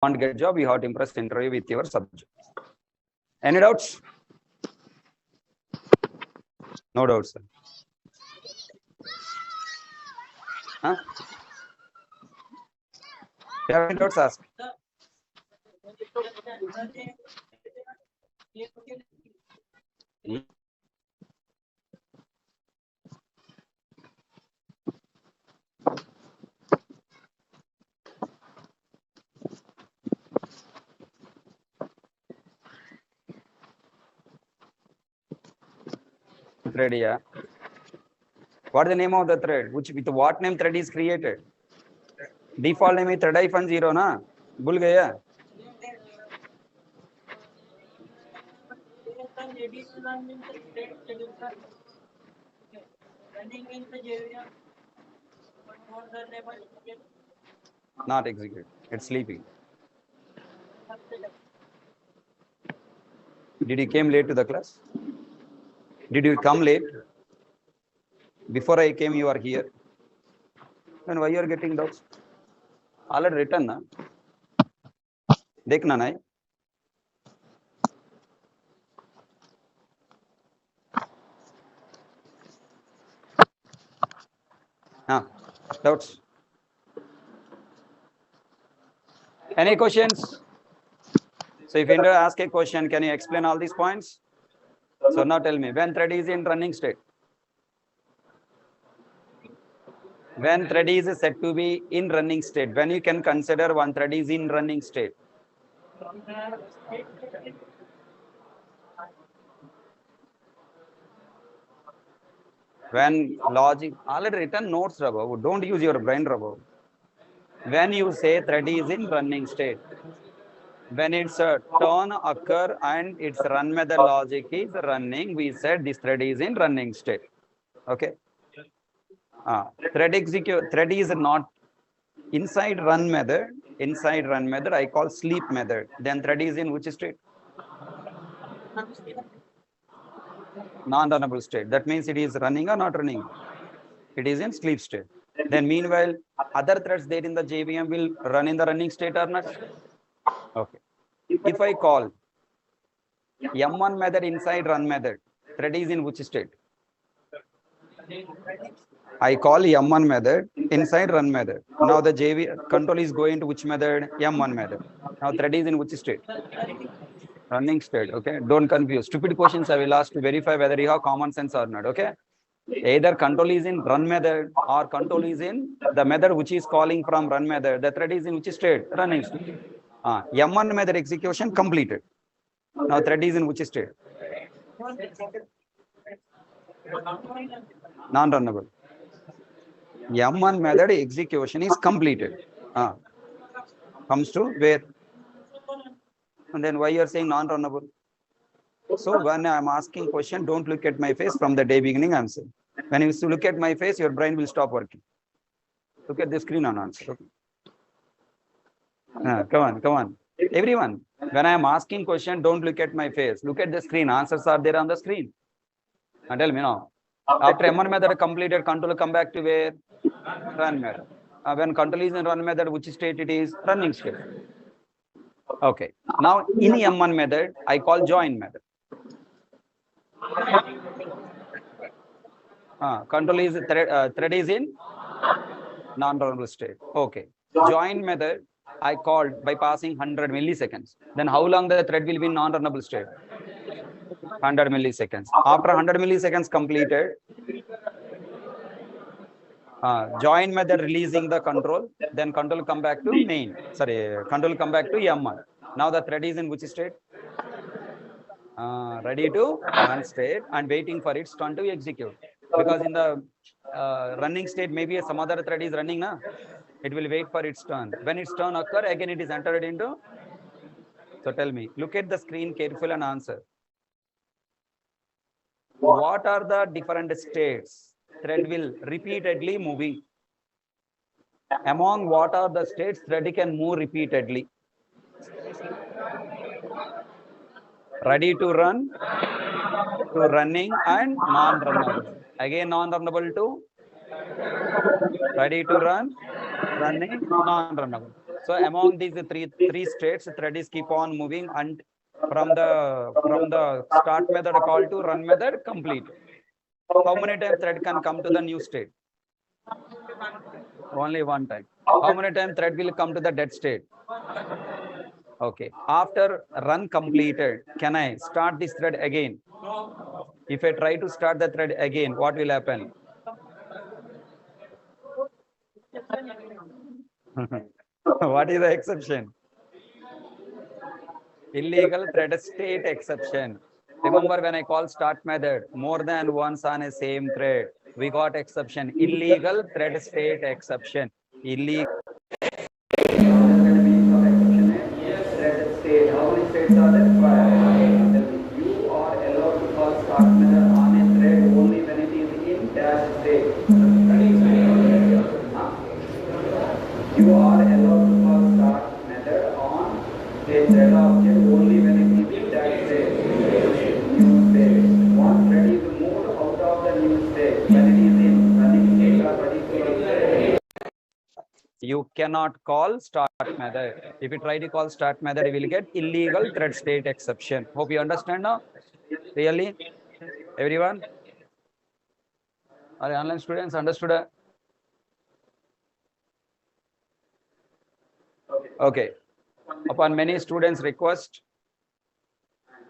want to get job, you have to impress interview with your subject. Any doubts? No doubts, sir. Huh? You have any doubts, ask. Thread, yeah. What is the name of the thread? Which with what name thread is created? Default name is thread-0, na? Bhul gaya? Not execute. It's sleeping. Did you came late to the class? Did you come late? Before I came, you are here. Then why you are getting doubts? Already written, na? Dekhna nahi. Doubts? Any questions? So if you ask a question, can you explain all these points? So now tell me, when thread is in running state? When thread is said to be in running state, when you can consider one thread is in running state? When logic, already written notes, Rabbu, don't use your brain, Rabbu. When you say thread is in running state, when its turn occur and its run method logic is running, we said this thread is in running state. Okay. Thread is not inside run method. Inside run method, I call sleep method. Then thread is in which state? Non-runnable state. That means it is running or not running. It is in sleep state. Then meanwhile, other threads there in the JVM will run in the running state or not? Okay. If I call M1 method inside run method, thread is in which state? I call M1 method inside run method. Now the JV control is going to which method? M1 method. Now thread is in which state? Running state. Okay. Don't confuse. Stupid questions I will ask to verify whether you have common sense or not. Okay. Either control is in run method or control is in the method which is calling from run method. The thread is in which state? Running state. M1 method execution completed. Now thread is in which state? Non-runnable. M1 method execution is completed. Comes to where? And then why you are saying non-runnable? So when I am asking question, don't look at my face from the day beginning answer. When you look at my face, your brain will stop working. Look at the screen and answer. Okay. Come on. Everyone, when I am asking question, don't look at my face. Look at the screen. Answers are there on the screen. And tell me now. After M1 method completed, control come back to where? Run method. When control is in run method, which state it is? Running state. Okay. Now in M1 method, I call join method. Control is thread is in non-runnable state. Okay. Join method I called by passing 100 milliseconds. Then how long the thread will be in non-runnable state? 100 milliseconds. After 100 milliseconds completed, join method releasing the control, then control come back to main. Sorry, control come back to M1. Now the thread is in which state? Ready to run state and waiting for its turn to execute. Because in the running state, maybe some other thread is running, na? It will wait for its turn. When its turn occur, again it is entered into. So tell me, look at the screen carefully and answer. What are the different states thread will repeatedly moving? Among what are the states thread can move repeatedly? Ready to run, to running, and non-runnable. Again non-runnable to ready to run, running, non-runnable. So among these three states, thread is keep on moving, and from the start method call to run method complete. How many times thread can come to the new state? Only one time. How many times thread will come to the dead state? Okay. After run completed, can I start this thread again? If I try to start the thread again, what will happen? What is the exception? Illegal thread state exception. Remember when I call start method more than once on a same thread, we got exception. Illegal thread state exception. Illegal. Thread state. How many states are there? You are allowed to call start method on a thread only when it is in dash state. You are allowed to call start method on a thread object only when it is in dash state. New state. One thread is moved out of the new state when it is in running state or particular state. You cannot call start method. If you try to call start method, you will get illegal thread state exception. Hope you understand now. Really, everyone? Are the online students understood? Okay. Upon many students' request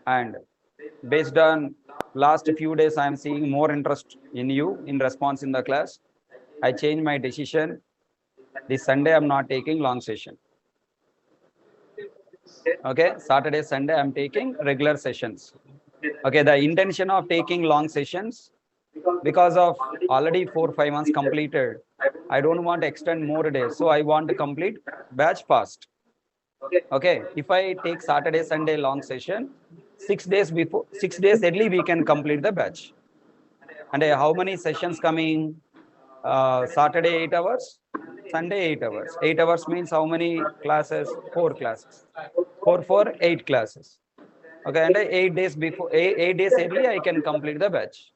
and based on last few days, I am seeing more interest in you in response in the class. I changed my decision. This Sunday, I'm not taking long session. Okay, Saturday, Sunday, I'm taking regular sessions. Okay, the intention of taking long sessions, because of already 4-5 months completed, I don't want to extend more days. So I want to complete batch fast. Okay, if I take Saturday, Sunday long session, 6 days before, 6 days early, we can complete the batch. And how many sessions coming? Saturday 8 hours, Sunday 8 hours. 8 hours means how many classes? 4 classes. 4, 8 classes. Okay, and 8 days before, 8 days early, I can complete the batch.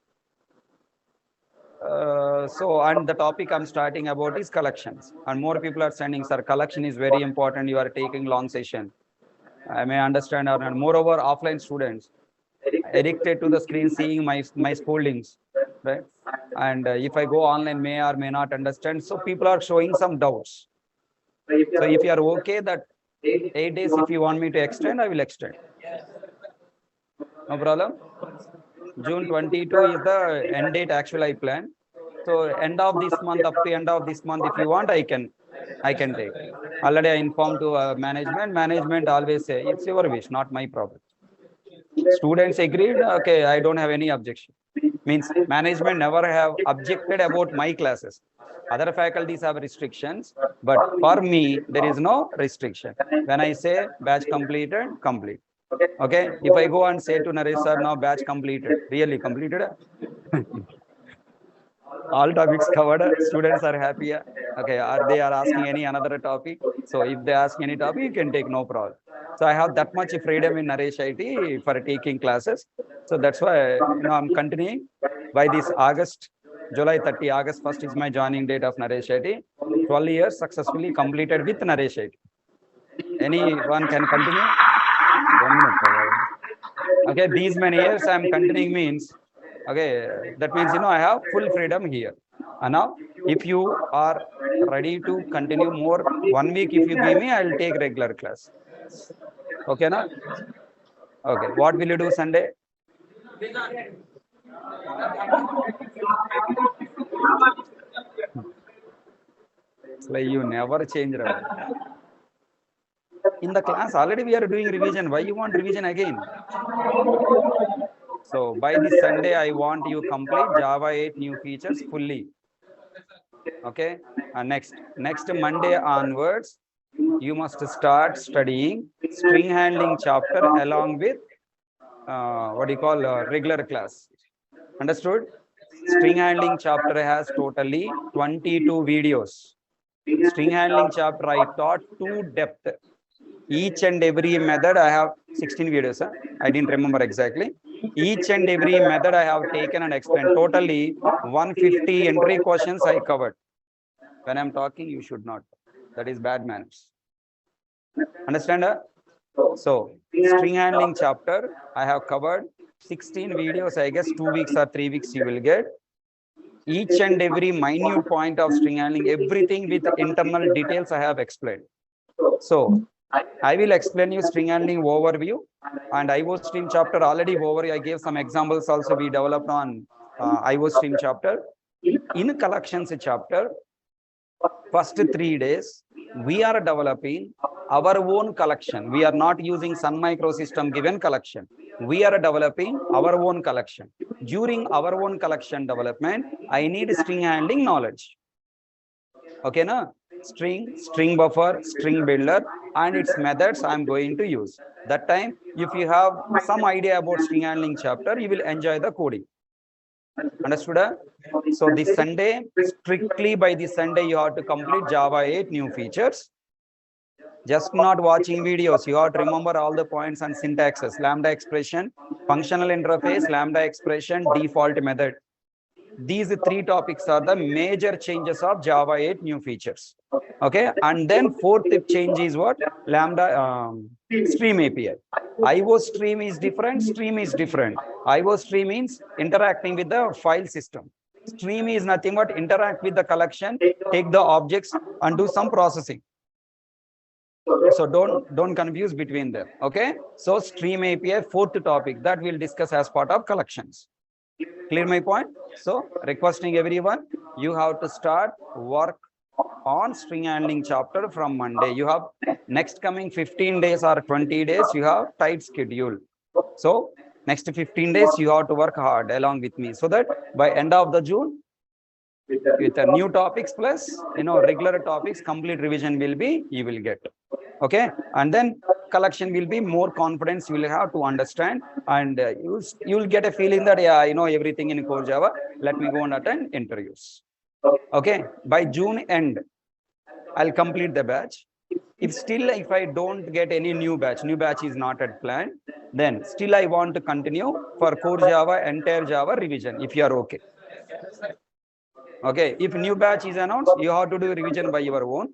So, and the topic I'm starting about is collections. And more people are sending, sir, collection is very important. You are taking long session. I may understand. And moreover, offline students addicted to the screen, seeing my scoldings, right? And if I go online, may or may not understand. So people are showing some doubts. So if you are okay that 8 days, if you want me to extend, I will extend. No problem. June 22 is the end date actually I plan. So end of this month, up to end of this month, if you want, I can take. Already I informed to management. Management always say it's your wish, not my problem. Students agreed. Okay, I don't have any objection. Means management never have objected about my classes. Other faculties have restrictions, but for me there is no restriction. When I say batch completed, complete. Okay, if I go and say to Naresh sir, now batch completed, really completed. All topics covered, students are happy. Okay, they are asking any another topic? So if they ask any topic, you can take, no problem. So I have that much freedom in Naresh IT for taking classes. So that's why I'm continuing by this August, July 30, August 1st is my joining date of Naresh IT. 12 years successfully completed with Naresh IT. Anyone can continue? 1 minute. Okay, these many years I am continuing means, okay, that means, I have full freedom here. And now, if you are ready to continue more, 1 week, if you give me, I will take regular class. Okay, na? Okay, what will you do Sunday? It's like you never change, Ravi. In the class, already we are doing revision. Why you want revision again? So by this Sunday, I want you complete Java 8 new features fully. Okay, and next Monday onwards, you must start studying string handling chapter along with regular class. Understood? String handling chapter has totally 22 videos. String handling chapter I taught to depth. Each and every method I have 16 videos. I didn't remember exactly. Each and every method I have taken and explained. Totally 150 entry questions I covered. When I'm talking, you should not. That is bad manners. Understand? So string handling chapter, I have covered 16 videos, I guess 2 weeks or 3 weeks you will get. Each and every minute point of string handling, everything with internal details I have explained. So I will explain you string handling overview, and IOStream chapter already over. I gave some examples also we developed on IOStream chapter. In collections chapter, first 3 days, we are developing our own collection. We are not using Sun Microsystem given collection. We are developing our own collection. During our own collection development, I need string handling knowledge. Okay, na? String buffer, string builder, and its methods I am going to use. That time, if you have some idea about string handling chapter, you will enjoy the coding. Understood? So this Sunday, strictly by this Sunday, you have to complete Java 8 new features. Just not watching videos. You have to remember all the points and syntaxes. Lambda expression, functional interface, lambda expression, default method. These 3 topics are the major changes of Java 8 new features. Okay, and then fourth change is what? Lambda stream API. IOStream is different, stream is different. IOStream means interacting with the file system. Stream is nothing but interact with the collection, take the objects and do some processing. So don't confuse between them. Okay, so stream API, fourth topic that we'll discuss as part of collections. Clear my point? So requesting everyone, you have to start work on string handling chapter from Monday. You have next coming 15 days or 20 days, you have tight schedule. So next 15 days, you have to work hard along with me, so that by end of the June, with the new topics plus regular topics, complete revision will be, you will get. Okay, and then collection will be more confidence you will have to understand, and you'll get a feeling that yeah, I know everything in core Java. Let me go and attend interviews. Okay, by June end, I'll complete the batch. If I don't get any new batch is not at plan, then still I want to continue for core Java, entire Java revision, if you are okay. Okay, if new batch is announced, you have to do revision by your own.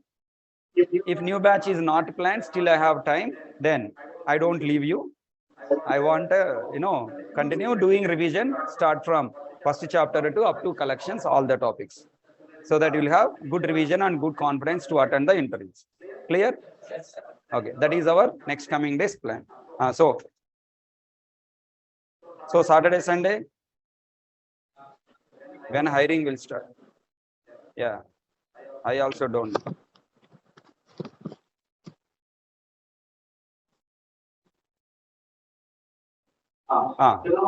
If new batch is not planned, still I have time, then I don't leave you. I want to, continue doing revision, start from first chapter to up to collections, all the topics, so that you'll have good revision and good confidence to attend the interviews. Clear? Okay, that is our next coming days plan. So Saturday, Sunday, when hiring will start? Yeah, I also don't know.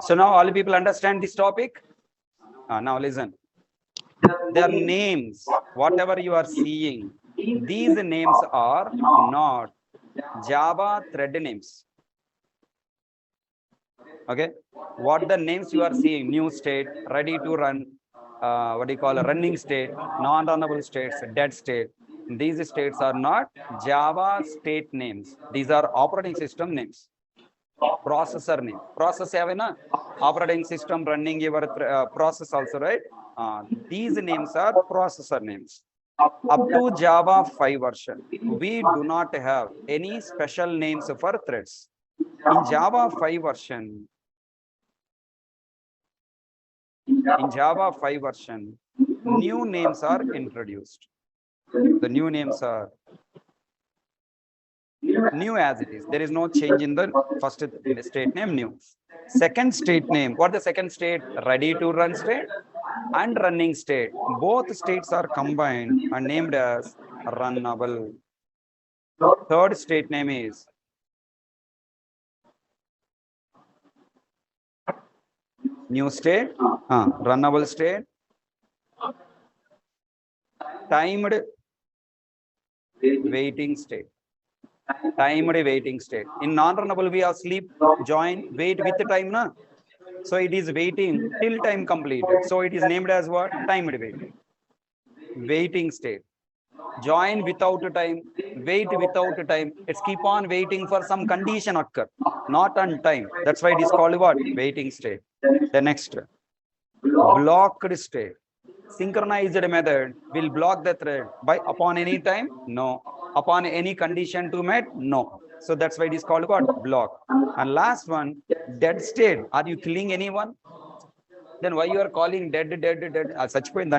So now all people understand this topic. Now listen. Their names, whatever you are seeing, these names are not Java thread names. Okay, what the names you are seeing: new state, ready to run, what do you call a running state, non-runnable states, dead state. These states are not Java state names. These are operating system names. Processor name. Process operating system running your process also, right? These names are processor names. Up to Java 5 version, we do not have any special names for threads. In Java 5 version, new names are introduced. The new names are new as it is. There is no change in the first state name, new. Second state name, what the second state? Ready to run state and running state. Both states are combined and named as runnable. Third state name is new state, runnable state, timed waiting state. Timed waiting state. In non-runnable, we have sleep, join, wait with the time, na? So it is waiting till time completed. So it is named as what? Timed waiting. Waiting state. Join without time, wait without time. It's keep on waiting for some condition occur, not on time. That's why it is called what? Waiting state. The next, blocked state. Synchronized method will block the thread by upon any time? No. upon any condition to met? No. So that's why it is called what? Block. And last one, dead state. Are you killing anyone? Then why you are calling dead? Such point,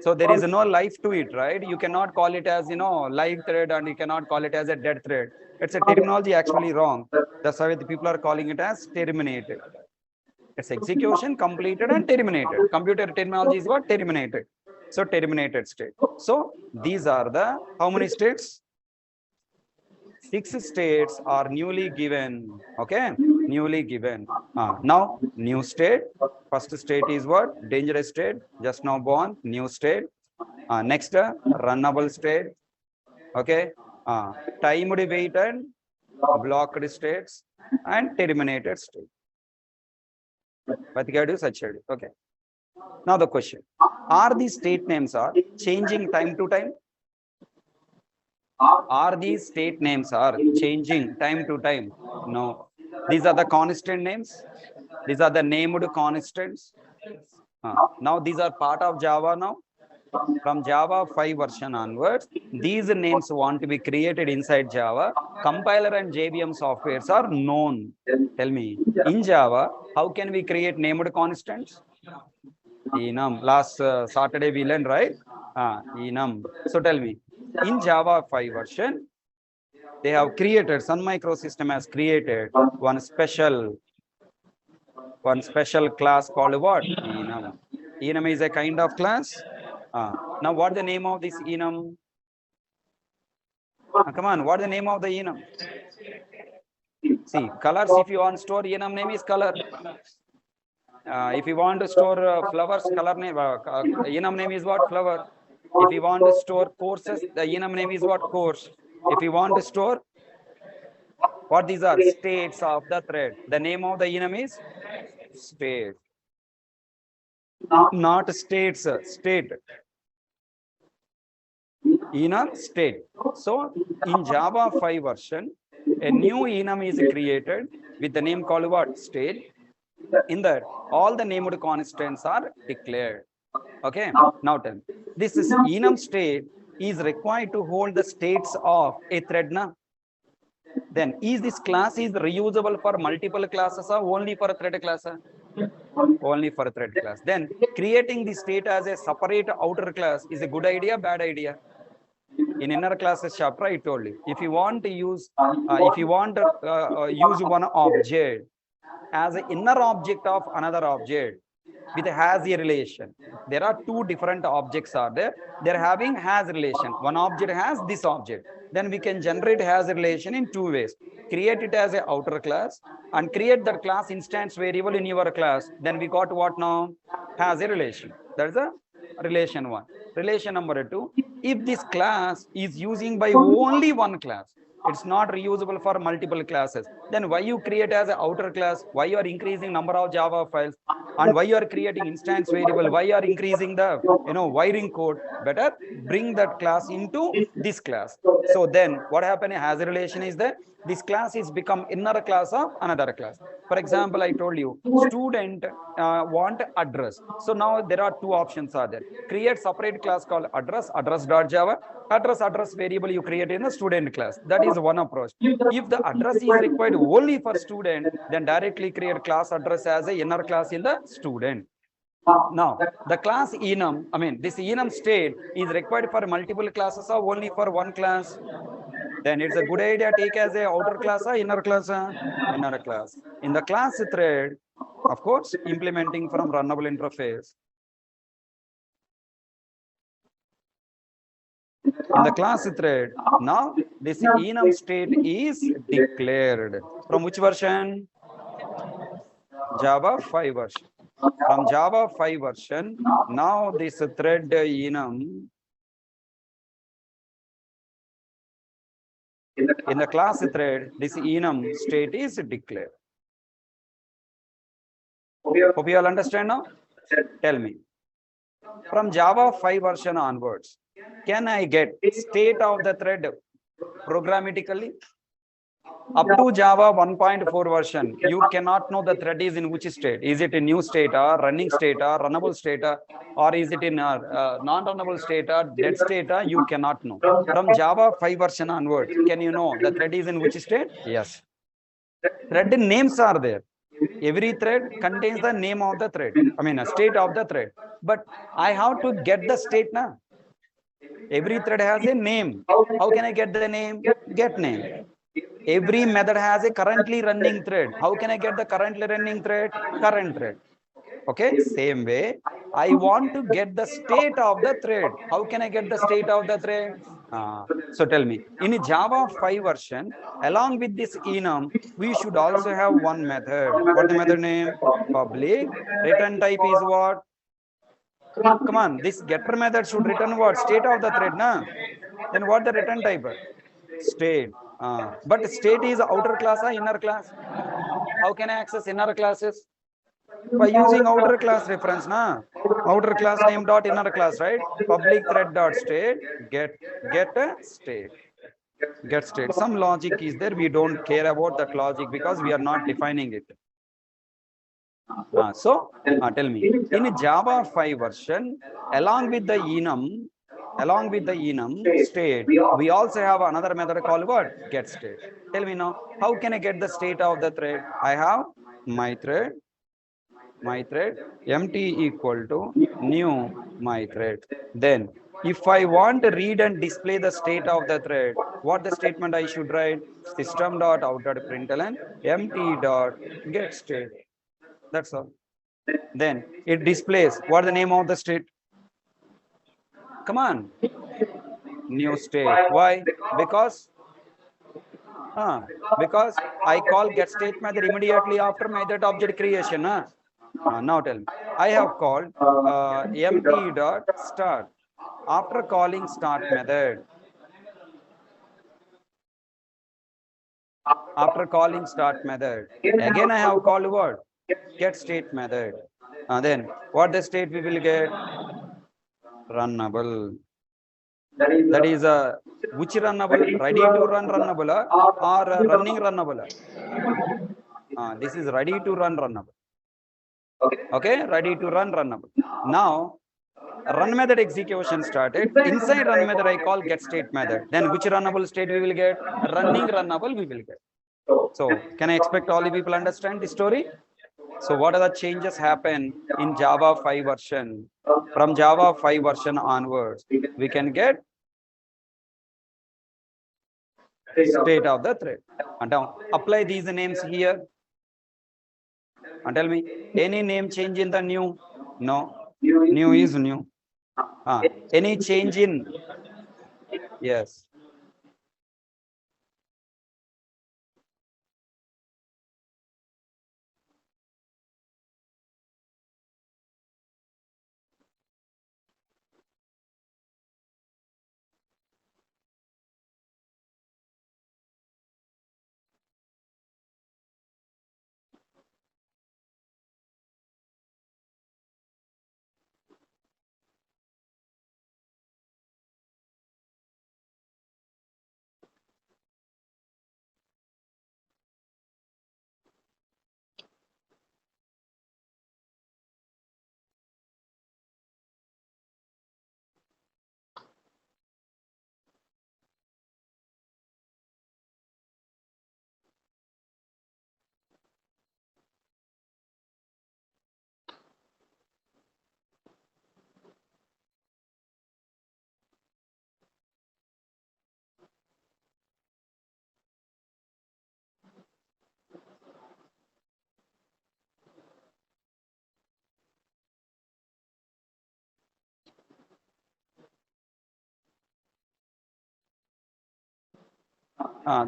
so there is no life to it, right? You cannot call it as, live thread, and you cannot call it as a dead thread. It's a terminology actually wrong. That's why the people are calling it as terminated. It's execution, completed, and terminated. Computer terminology is what? Terminated. So terminated state. So these are the, how many states? 6 states are newly given. Okay, newly given. Now new state. First state is what? Dangerous state, just now born. New state. Next, runnable state. Okay, timed waited, blocked states, and terminated state. Okay. Now the question: are these state names are changing time to time? Are these state names are changing time to time? No. These are the constant names. These are the named constants. Now these are part of Java now. From Java 5 version onwards, these names want to be created inside Java. Compiler and JVM softwares are known. Tell me, in Java, how can we create named constants? Enum. Last Saturday we learned, right? Enum. So tell me, in Java 5 version, they have created, Sun Microsystem has created one special class called what? Enum. Enum is a kind of class. Now what's the name of this enum? Come on, what's the name of the enum? See, colors, if you want to store enum name is color. If you want to store flowers, color name, enum name is what? Flower. If you want to store courses, the enum name is what? Course. If you want to store, what these are? States of the thread. The name of the enum is state. Not states, state. Enum state. So in Java 5 version, a new enum is created with the name called what? State. In that, all the named constants are declared. Okay. Now tell me, this is enum state is required to hold the states of a thread. Na? Then is this class is reusable for multiple classes or only for a thread class? Only for a thread class. Then creating the state as a separate outer class is a good idea, bad idea? In inner classes chapter, I told you, if you want to use, use one object as an inner object of another object with a has a relation. There are two different objects are there. They're having has relation. One object has this object. Then we can generate has relation in two ways. Create it as an outer class and create that class instance variable in your class. Then we got what now? Has a relation. That's a relation one. Relation number two, if this class is using by only one class, it's not reusable for multiple classes, then why you create as an outer class? Why you are increasing number of Java files? And why you are creating instance variable? Why you are increasing the wiring code? Better bring that class into this class. So then what happened has a relation is that this class is become inner class of another class. For example, I told you student want address. So now there are two options are there. Create separate class called address.java. Address variable you create in the student class. That is one approach. If the address is required only for student, then directly create class address as a inner class in the student. Now the class enum, this enum state is required for multiple classes or only for one class? Then it's a good idea take as a outer class or inner class? Inner class. In the class thread, of course, implementing from runnable interface. In the class thread, now this enum state is declared. From which version? Java 5 version. From Java 5 version, now this thread enum in the class thread, this enum state is declared. Hope you all understand now? Tell me. From Java 5 version onwards, can I get state of the thread programmatically? Up to Java 1.4 version, you cannot know the thread is in which state. Is it in new state or running state or runnable state or is it in non-runnable state or dead state? You cannot know. From Java 5 version onwards, can you know the thread is in which state? Yes. Thread names are there. Every thread contains the name of the thread. I mean, a state of the thread. But I have to get the state now. Every thread has a name. How can I get the name? Get name. Every method has a currently running thread. How can I get the currently running thread? Current thread. Okay, same way, I want to get the state of the thread. How can I get the state of the thread? So tell me, in Java 5 version, along with this enum, we should also have one method. What the method name? Public. Return type is what? Come on, this getter method should return what? State of the thread, na? Then what the return type? State. But state is outer class or inner class? How can I access inner classes? By using outer class reference, na? Outer class name dot inner class, right? Public thread dot state, get state. Get state. Some logic is there. We don't care about that logic because we are not defining it. Tell me, in Java 5 version, along with the enum state, we also have another method called what? Get state. Tell me now, how can I get the state of the thread? I have my thread empty equal to new my thread. Then if I want to read and display the state of the thread, what the statement I should write? System.out.println empty dot get state. That's all. Then it displays what the name of the state. Come on, new state. Why? Because I call get state method immediately after method object creation. Now tell me, I have called empty dot start after calling start method. After calling start method, again I have called what? Get state method. Then what the state we will get? Runnable. That is which runnable? Ready to run runnable or running runnable? This is ready to run runnable. Okay, ready to run runnable. Now run method execution started. Inside run method I call get state method. Then which runnable state we will get? Running runnable we will get. So can I expect all the people understand the story? So what are the changes happen in Java 5 version? From Java 5 version onwards, we can get state of the thread. And now apply these names here. And tell me, any name change in the new? No, new is new. Any change in? Yes.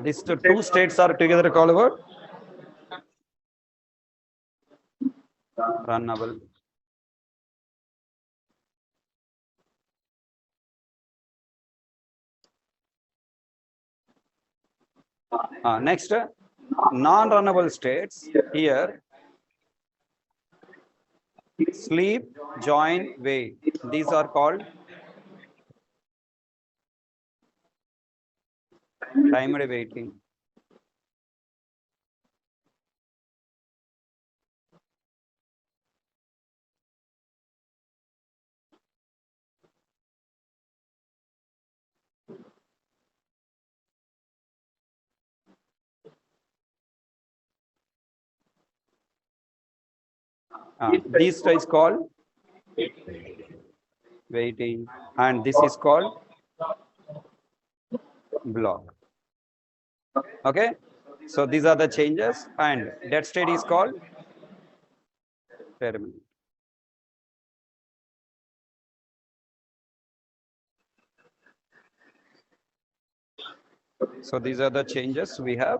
These two states are together called what? Runnable. Next, non-runnable states here. Sleep, join, wait. These are called timed waiting. This is called waiting, and this is called block. Okay, so these are the changes, and dead state is called terminal. So these are the changes we have.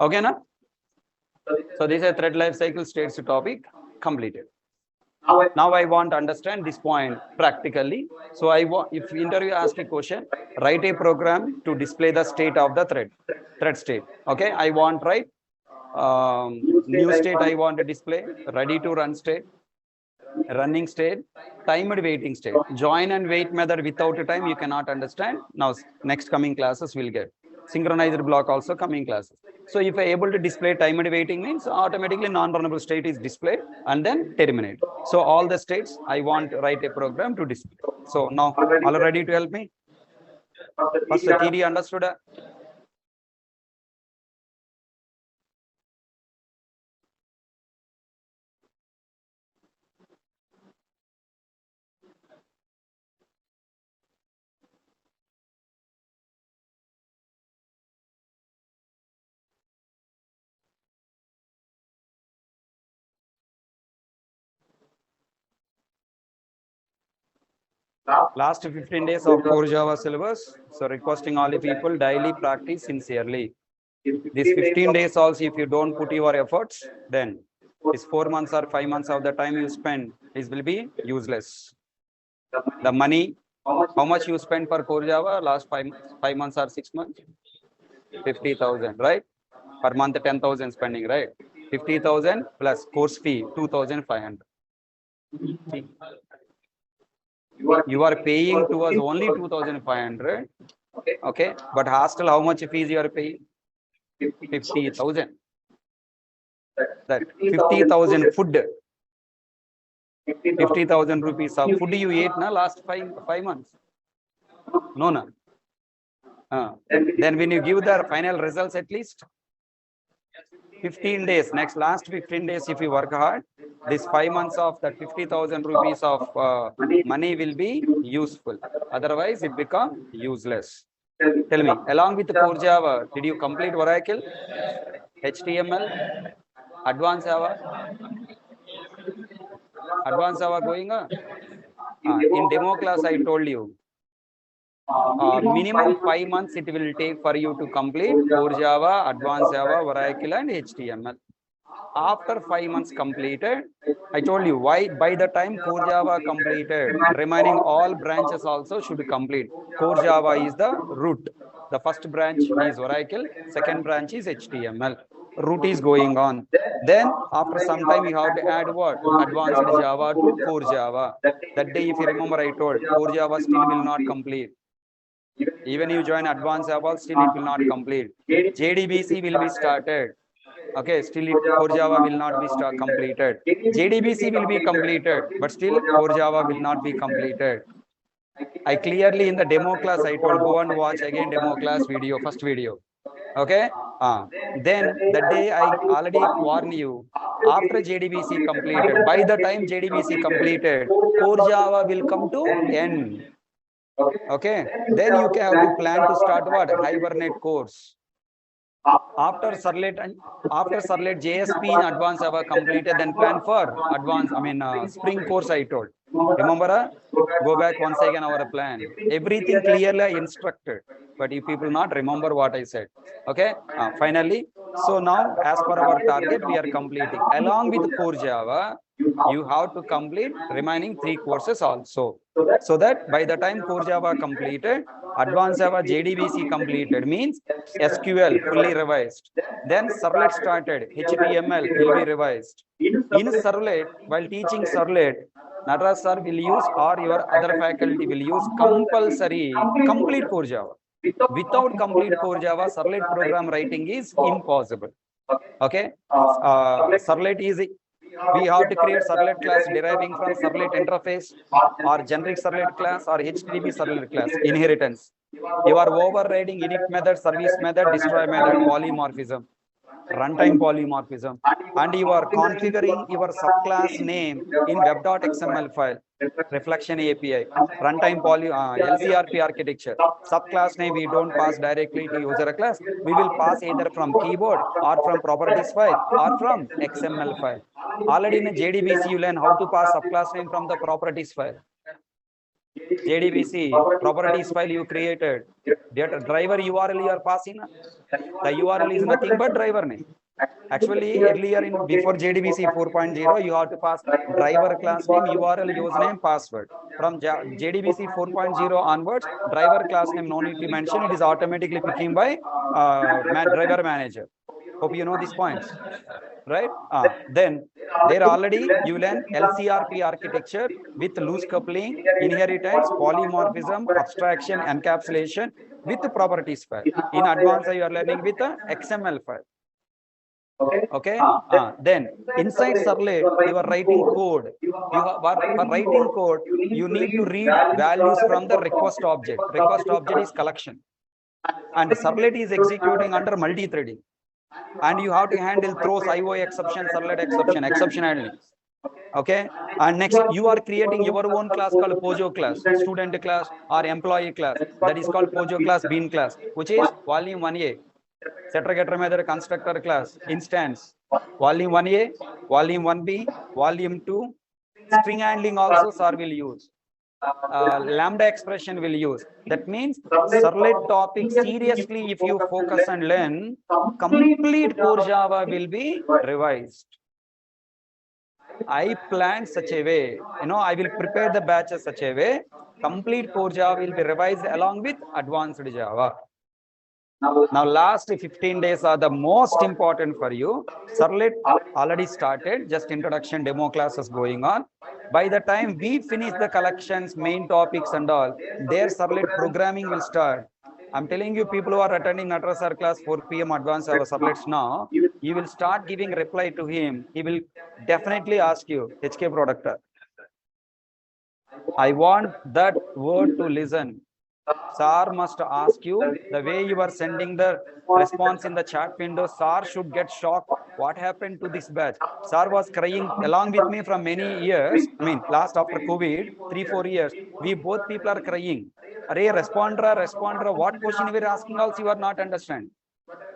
Okay, na? So this is a thread life cycle states topic completed. Now I want to understand this point practically. So I want, if interview ask a question, write a program to display the state of the thread state. Okay, I want write new state I want to display, ready to run state, running state, timed waiting state. Join and wait method without a time you cannot understand. Now next coming classes will get synchronized block also coming classes. So if I able to display timed waiting means automatically non-runnable state is displayed and then terminate. So all the states I want to write a program to display. So now all ready to help me? First the theory understood? Last 15 days of core Java syllabus. So requesting all the people daily practice sincerely. These 15 days also, if you don't put your efforts, then this 4 months or 5 months of the time you spend, this will be useless. The money, how much you spend for core Java last 5 months or 6 months? 50,000, right? Per month 10,000 spending, right? 50,000 plus course fee 2,500. You are paying to us only 2,500. Okay, but hostel, how much fees you are paying? 50,000. That 50,000 food. 50,000 rupees of food you ate na last 5 months. No, no. Then when you give the final results at least 15 days, next last 15 days, if you work hard, this 5 months of that 50,000 rupees of money will be useful. Otherwise, it become useless. Tell me, along with the core Java, did you complete Oracle, HTML, Advanced Java? Advanced Java going on? In demo class, I told you, minimum 5 months it will take for you to complete core Java, Advanced Java, Oracle, and HTML. After 5 months completed, I told you why by the time core Java completed, remaining all branches also should complete. Core Java is the root. The first branch is Oracle, second branch is HTML. Root is going on. Then after some time you have to add what? Advanced Java to core Java. That day, if you remember, I told core Java still will not complete. Even you join Advanced Java, still it will not complete. JDBC will be started. Okay, still core Java will not be completed. JDBC will be completed, but still core Java will not be completed. I clearly in the demo class I told go and watch again demo class video, first video. Okay, then that day I already warned you. After JDBC completed, by the time JDBC completed, core Java will come to end. Okay, then you have to plan to start what? Hibernate course. After Servlet JSP in Advanced Java completed, then plan for advanced, Spring course I told. Remember, go back once again our plan. Everything clearly instructed, but if people not remember what I said. Okay, finally, so now as per our target, we are completing. Along with core Java, you have to complete remaining 3 courses also. So that by the time core Java completed, Advanced Java JDBC completed means SQL fully revised. Then Servlet started, HTML will be revised. In Servlet, while teaching Servlet, Nataraj sir will use or your other faculty will use compulsory complete core Java. Without complete core Java, servlet program writing is impossible. Okay, servlet is we have to create servlet class deriving from servlet interface or generic servlet class or HTTP servlet class inheritance. You are overriding init method, service method, destroy method, polymorphism, runtime polymorphism, and you are configuring your subclass name in web.xml file, reflection API, runtime LCRP architecture. Subclass name we don't pass directly to user class. We will pass either from keyboard or from properties file or from XML file. Already in a JDBC, you learn how to pass subclass name from the properties file. JDBC properties file you created. That driver URL you are passing. The URL is nothing but driver name. Actually, earlier in before JDBC 4.0, you have to pass driver class name, URL, username, password. From JDBC 4.0 onwards, driver class name no need to mention. It is automatically picking by driver manager. Hope you know these points, right? Then there already you learn LCRP architecture with loose coupling, inheritance, polymorphism, abstraction, encapsulation with the properties file. In advanced, you are learning with the XML file. Okay. Then inside servlet, you are writing code. For writing code, you need to read values from the request object. Request object is collection, and servlet is executing under multi-threading. And you have to handle throws, IO exception, servlet exception, exception handling. Okay. And next, you are creating your own class called Pojo class, student class or employee class. That is called Pojo class, Bean class, which is volume 1A. Setter getter method constructor class instance, volume 1A, volume 1B, volume 2. String handling also sir will use. Lambda expression will use. That means servlet topic seriously, if you focus and learn, complete core Java will be revised. I plan such a way, I will prepare the batches such a way, complete core Java will be revised along with advanced Java. Now, last 15 days are the most important for you. Servlet already started, just introduction demo classes going on. By the time we finish the collections, main topics and all, their servlet programming will start. I'm telling you, people who are attending Nataraj sir class 4 p.m. advanced our servlets now, you will start giving reply to him. He will definitely ask you, HK product. I want that word to listen. Sir must ask you, the way you are sending the response in the chat window, sir should get shocked. What happened to this batch? Sir was crying along with me from many years. I mean, last after COVID, 3-4 years, we both people are crying. Array, responder, what question we are asking also you are not understand.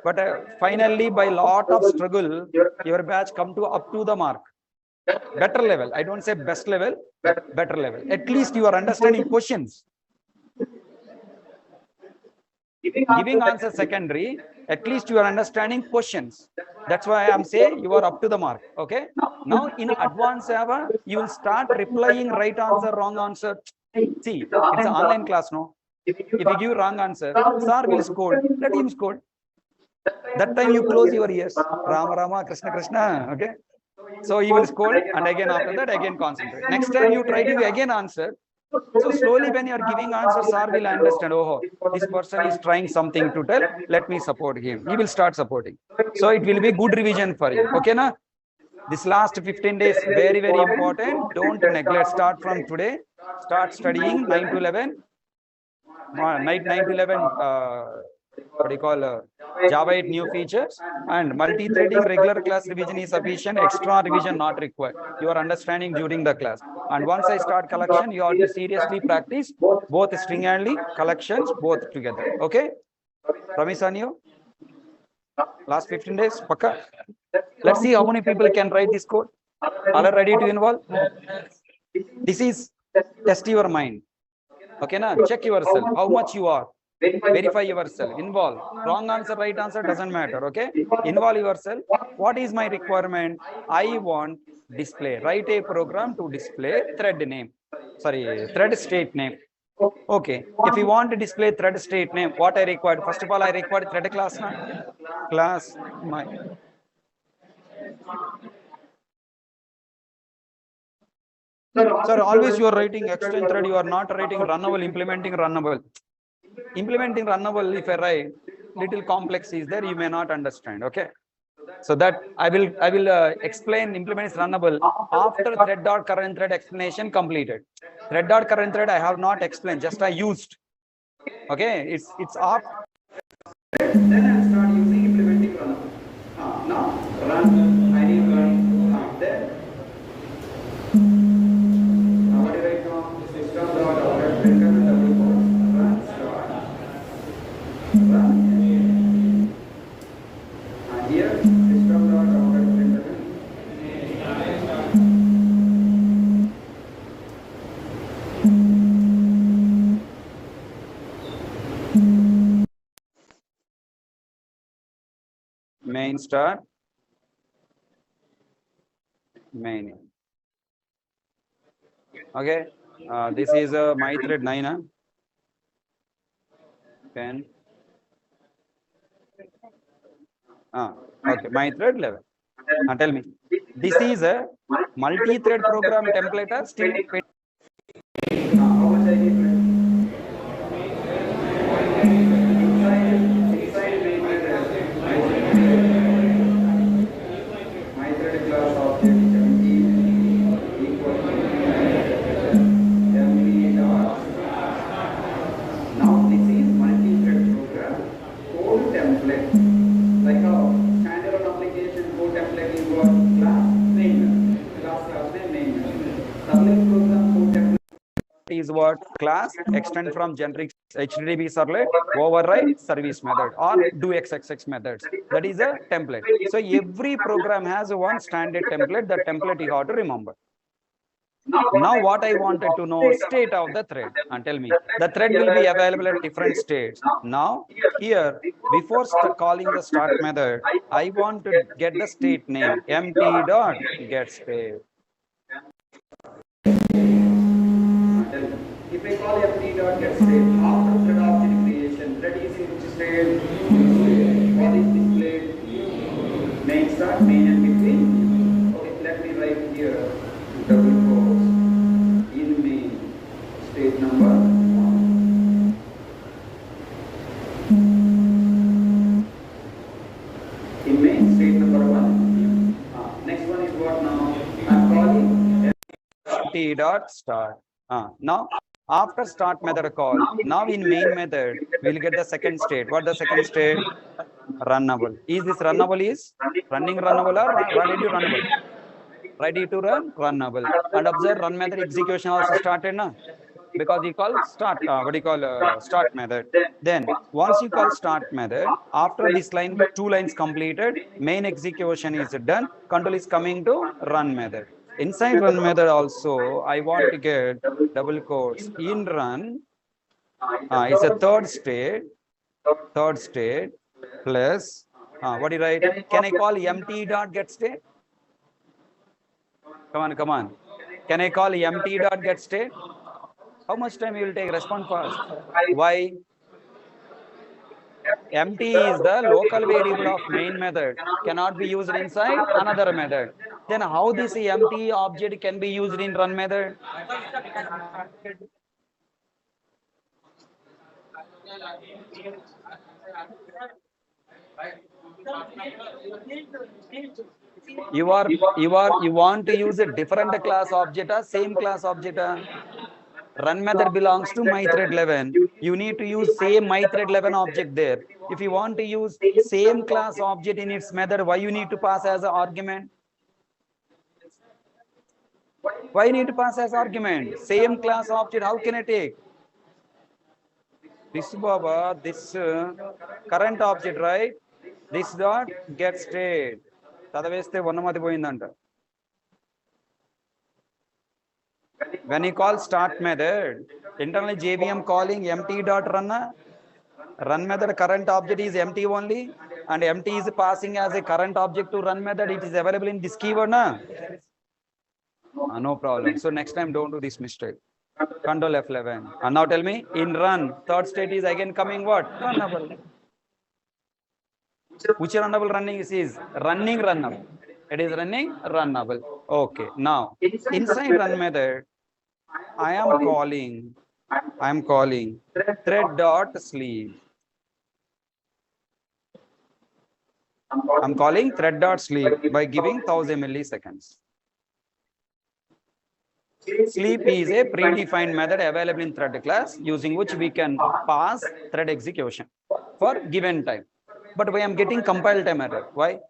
But finally, by lot of struggle, your batch come to up to the mark. Better level. I don't say best level, better level. At least you are understanding questions. Giving answer secondary, at least you are understanding questions. That's why I'm saying you are up to the mark. Okay. Now in advanced Java, you will start replying right answer, wrong answer. See, it's an online class, no? If you give wrong answer, sir will scold. Let him scold. That time you close your ears. Rama Rama, Krishna Krishna. Okay. So he will scold, and again after that, again concentrate. Next time you try to again answer. So slowly when you are giving answers, sir will understand, oh, this person is trying something to tell, let me support him. He will start supporting. So it will be good revision for you. Okay, na? This last 15 days, very, very important. Don't neglect. Start from today. Start studying 9 to 11. Night 9 to 11, what do you call Java 8 new features, and multi-threading regular class revision is sufficient, extra revision not required. You are understanding during the class. And once I start collection, you have to seriously practice both string handling, collections, both together. Okay? Promise on you? Last 15 days, Paka. Let's see how many people can write this code. All are ready to involve? This is test your mind. Okay, na? Check yourself, how much you are. Verify yourself, involve. Wrong answer, right answer doesn't matter. Okay, involve yourself. What is my requirement? I want display. Write a program to display thread name. Sorry, thread state name. Okay, if you want to display thread state name, what I required? First of all, I required thread class. Class my. Sir, always you are writing extend thread, you are not writing runnable, implementing runnable. Implementing runnable, if I write, little complex is there, you may not understand, okay? So that I will explain implement is runnable after thread dot current thread explanation completed. Thread dot current thread I have not explained, just I used. Okay, it's off. Then I'll start using implementing runnable. Now run, I need run. Then what do I write now? System dot out return double quotes run start run. Here system dot out return. Main start main. Okay, this is my thread 9, 10. Okay, my thread 11. Tell me, this is a multi-thread program template or still? How much I need? My thread class object equal to MD dot. Now this is multi-thread program code template. Like how standalone application code template is what? Class name, class name. Public program code template is what? Class extend from generic HTTP servlet, override service method or do XXX methods. That is a template. So every program has one standard template. That template you have to remember. Now what I wanted to know, state of the thread, and tell me the thread will be available at different states. Now here, before calling the start method, I want to get the state name empty dot get state. If I call empty dot get state after thread object creation, thread is in which state? What is displayed? Main start, main and between. Okay, let me write here double quotes in main state number 1. In main state number 1. Next one is what now? I'm calling empty dot start. Now after start method call, now in main method we'll get the second state. What the second state? Runnable. Is this runnable is running runnable or ready to runnable? Ready to run runnable. And observe run method execution also started now, because you call start start method. Then once you call start method, after this line 2 lines completed, main execution is done, control is coming to run method. Inside run method also I want to get double quotes in run is a third state plus what do you write? Can I call empty dot get state? Come on. Can I call empty dot get state? How much time you will take? Respond fast. Why? Empty is the local variable of main method, cannot be used inside another method. Then how this empty object can be used in run method? You want to use a different class object or same class object? Run method belongs to my thread 11. You need to use same my thread 11 object there. If you want to use same class object in its method, why you need to pass as an argument? Why you need to pass as argument? Same class object, how can I take? This Baba, this current object, right? This dot get state. Tadaveste vanamati poyindanta. When you call start method, internally JVM calling empty dot run method current object is empty only, and empty is passing as a current object to run method. It is available in this keyword, na? No problem. So next time don't do this mistake. Control F11. And now tell me, in run, third state is again coming what? Runnable. Which runnable running is running runnable. It is running runnable. Okay. Now inside run method, I am calling thread dot sleep. I'm calling thread dot sleep by giving 1000 milliseconds. Sleep is a predefined method available in thread class using which we can pass thread execution for given time. But we am getting compile time error. Why?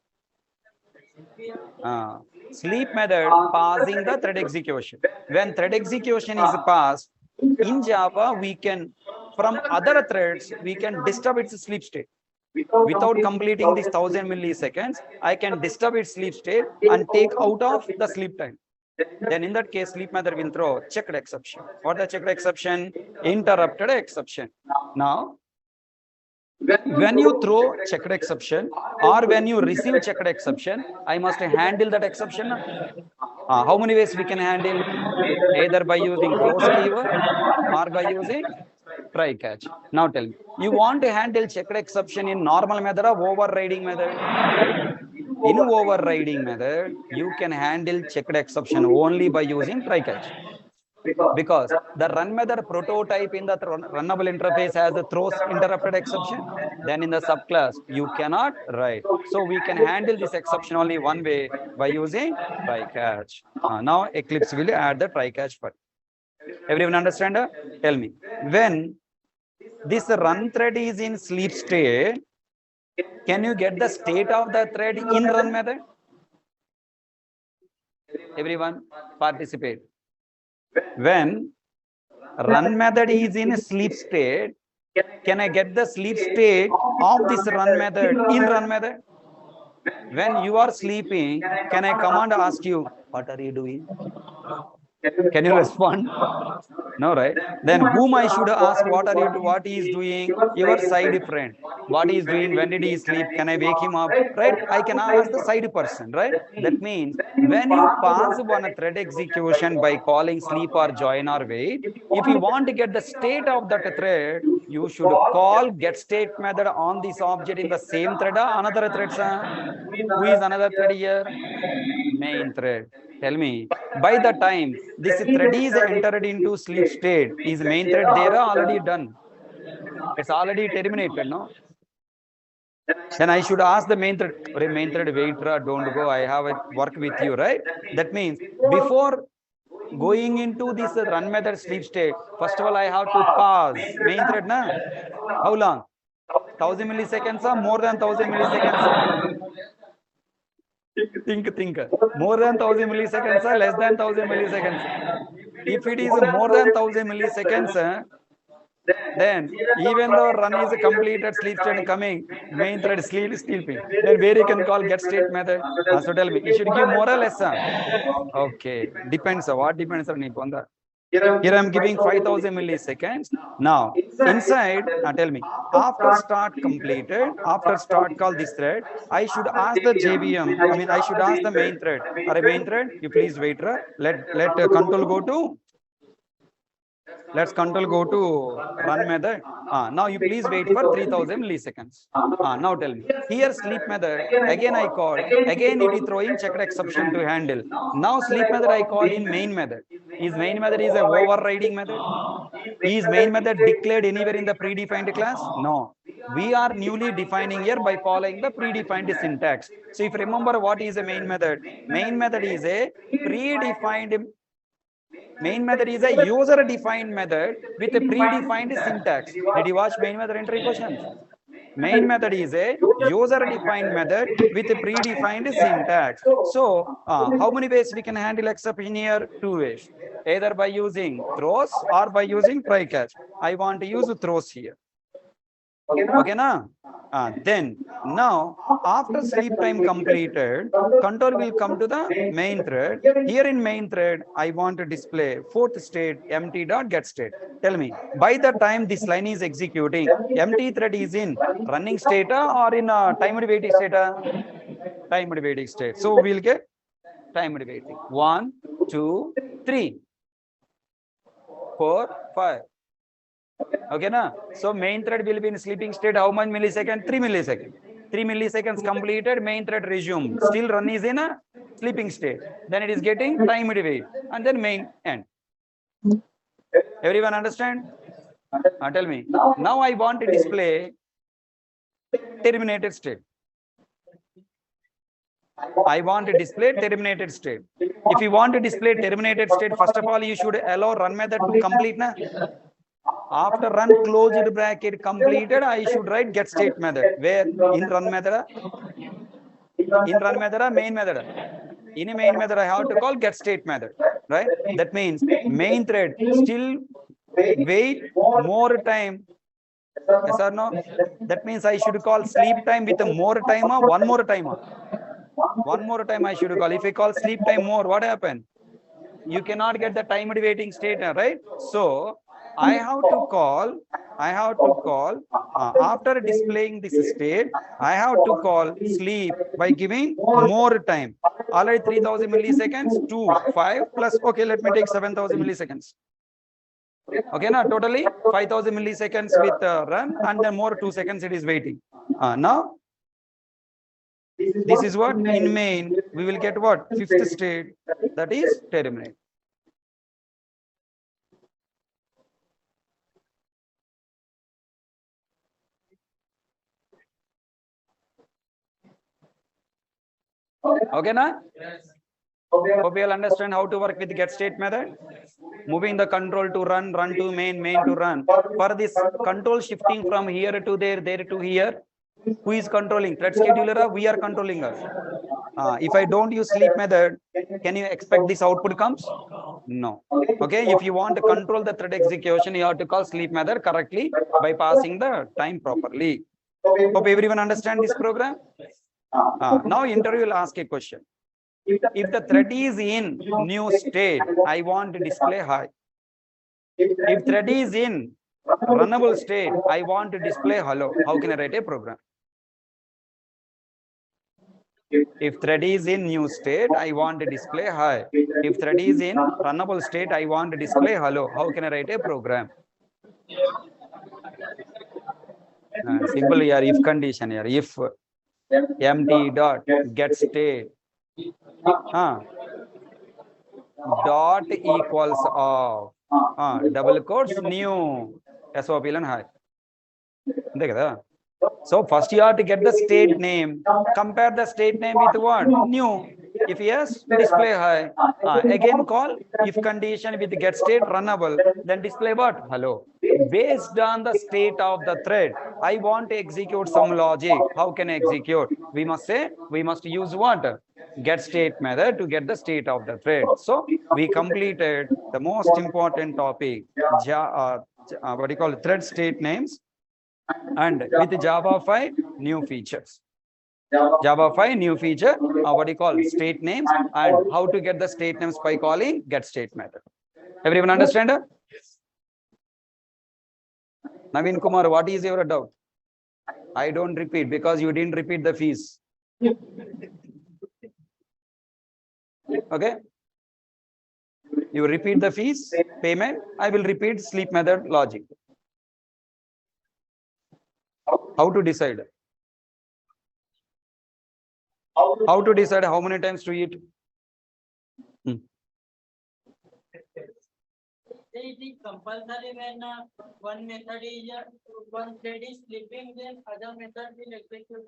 Sleep method passing the thread execution. When thread execution is passed, in Java, we can, from other threads, we can disturb its sleep state. Without completing this 1000 milliseconds, I can disturb its sleep state and take out of the sleep time. Then in that case, sleep method will throw checked exception. What the checked exception? Interrupted exception. Now, when you throw checked exception or when you receive checked exception, I must handle that exception. How many ways we can handle? Either by using close keyword or by using try catch. Now tell me, you want to handle checked exception in normal method or overriding method? In overriding method, you can handle checked exception only by using try catch. Because the run method prototype in the runnable interface has a throws interrupted exception. Then in the subclass, you cannot write. So we can handle this exception only one way by using try catch. Now Eclipse will add the try catch for. Everyone understand? Tell me, when this run thread is in sleep state, can you get the state of the thread in run method? Everyone participate. When run method is in sleep state, can I get the sleep state of this run method in run method? When you are sleeping, can I command ask you, what are you doing? Can you respond? No, right? Then whom I should ask, what he is doing? Your side friend. What he is doing? When did he sleep? Can I wake him up? Right? I can ask the side person, right? That means when you pass one thread execution by calling sleep or join or wait, if you want to get the state of that thread, you should call get state method on this object in the same thread or another thread. Who is another thread here? Main thread. Tell me, by the time this thread is entered into sleep state, is main thread there already done? It's already terminated, no? Then I should ask the main thread, wait, don't go, I have a work with you, right? That means before going into this run method sleep state, first of all, I have to pause main thread, na? How long? 1000 milliseconds or more than 1000 milliseconds? Think. More than 1000 milliseconds or less than 1000 milliseconds? If it is more than 1000 milliseconds, then even though run is completed, sleep state coming, main thread sleeping, then where you can call get state method? So tell me, you should give more or less? Okay, depends. What depends on Nikonda? Here I am giving 5000 milliseconds. Now, inside, tell me, after start completed, after start call this thread, I should ask the JVM, I should ask the main thread. Main thread, you please wait. Let control go to, let's control go to run method. Now you please wait for 3000 milliseconds. Now tell me, here sleep method, again I call, again it is throwing checked exception to handle. Now sleep method I call in main method. Is main method is a overriding method? Is main method declared anywhere in the predefined class? No. We are newly defining here by following the predefined syntax. So if you remember what is a main method is a predefined. Main method is a user-defined method with a predefined syntax. Did you watch main method entry questions? Main method is a user-defined method with a predefined syntax. So, how many ways we can handle exception here? 2 ways. Either by using throws or by using try catch. I want to use throws here. Okay, na? Then now after sleep time completed, control will come to the main thread. Here in main thread, I want to display fourth state empty dot get state. Tell me, by the time this line is executing, empty thread is in running state or in timed waiting state? Timed waiting state. So we'll get timed waiting. 1, 2, 3, 4, 5. Okay, na? So main thread will be in sleeping state how much millisecond? 3 milliseconds. 3 milliseconds completed, main thread resumed. Still run is in a sleeping state. Then it is getting timed wait, and then main end. Everyone understand? Tell me. Now I want to display terminated state. I want to display terminated state. If you want to display terminated state, first of all, you should allow run method to complete. Na? After run closed bracket completed, I should write get state method. Where? In run method? In run method, main method. In a main method, I have to call get state method, right? That means main thread still wait more time. Yes or no? That means I should call sleep time with more time or one more time. One more time I should call. If I call sleep time more, what happen? You cannot get the timed waiting state, right? So I have to call after displaying this state, I have to call sleep by giving more time. Already 3000 milliseconds to 5 plus, okay, let me take 7000 milliseconds. Okay, now totally 5000 milliseconds with run, and then more 2 seconds it is waiting. Now this is what in main we will get what fifth state, that is terminate. Okay, now hope you all understand how to work with get state method. Moving the control to run, run to main, main to run. For this control shifting from here to there, there to here, who is controlling? Thread scheduler, we are controlling us. If I don't use sleep method, can you expect this output comes? No. Okay, if you want to control the thread execution, you have to call sleep method correctly by passing the time properly. Hope everyone understand this program. Now interview will ask a question. If the thread is in new state, I want to display high. If thread is in runnable state, I want to display hello. How can I write a program? If thread is in new state, I want to display hi. If thread is in runnable state, I want to display hello. How can I write a program? Simple here, if condition here. If empty dot get state dot equals of double quotes new SOP and high. So first you have to get the state name. Compare the state name with what? New. If yes, display high. Again call if condition with get state runnable. Then display what? Hello. Based on the state of the thread, I want to execute some logic. How can I execute? We must say, we must use what? Get state method to get the state of the thread. So we completed the most important topic, what do you call it? Thread state names. And with Java 5 new features. Java 5 new feature, what do you call state names, and how to get the state names by calling get state method. Everyone understand? Naveen Kumar, what is your doubt? I don't repeat because you didn't repeat the fees. Okay. You repeat the fees payment. I will repeat sleep method logic. How to decide? How to decide how many times to eat? It is compulsory when one method is one thread is sleeping, then other method will execute.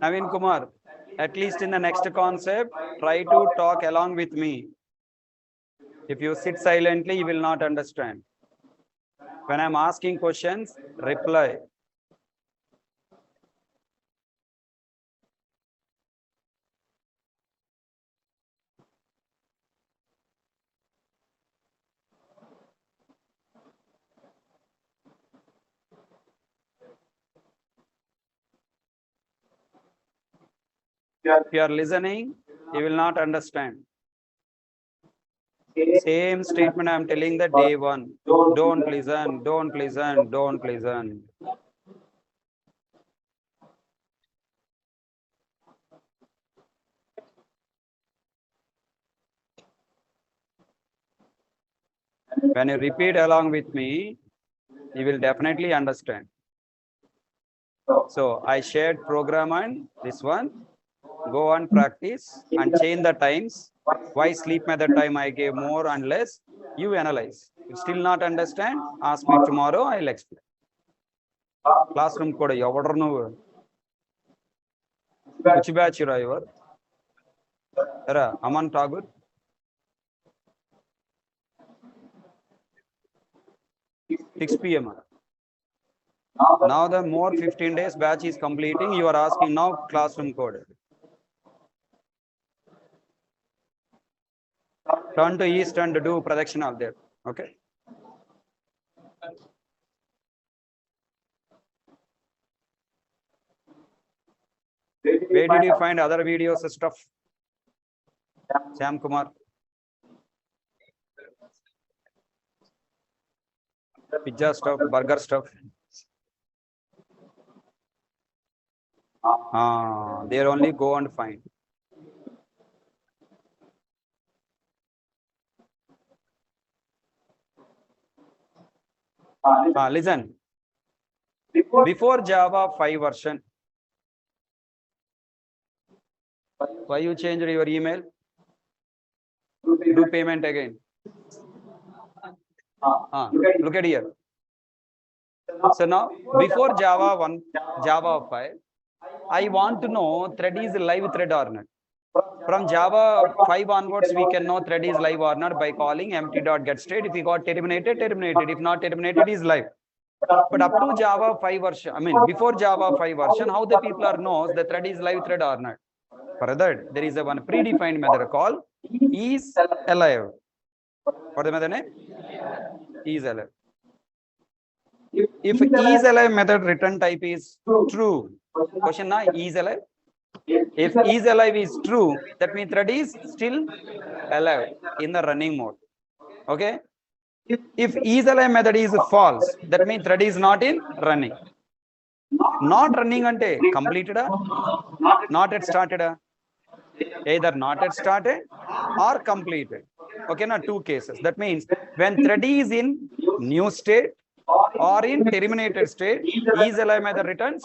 Naveen Kumar, at least in the next concept, try to talk along with me. If you sit silently, you will not understand. When I'm asking questions, reply. If you are listening, you will not understand. Same statement I'm telling the day one. Don't listen, don't listen, don't listen. When you repeat along with me, you will definitely understand. So I shared program and this one. Go on practice and change the times. Why sleep method time I gave more and less? You analyze. If still not understand, ask me tomorrow, I'll explain. Classroom code ఎవడరు నువ్వు which batch రా your ఎరా Aman Tagore 6 p.m. Now the more 15 days batch is completing, you are asking now classroom code. Turn to east and do pradakshina there. Okay. Where did you find other videos stuff? Sam Kumar. Pizza stuff, burger stuff. There only go and find. Listen. Before Java 5 version, why you changed your email? Do payment again. Look at here. So now, before Java 1, Java 5, I want to know thread is live thread or not. From Java 5 onwards, we can know thread is live or not by calling empty.getState. If we got terminated, terminated. If not terminated, is live. But up to Java 5 version, I mean, before Java 5 version, how the people are knows the thread is live thread or not. For that, there is a one predefined method called is alive. What the method name? Is alive. If is alive method return type is true, question na is alive. If is alive is true, that means thread is still alive in the running mode. Okay. If is alive method is false, that means thread is not in running. Not running ante completed, not yet started, either not yet started or completed. Okay, now two cases. That means when thread is in new state or in terminated state, is alive method returns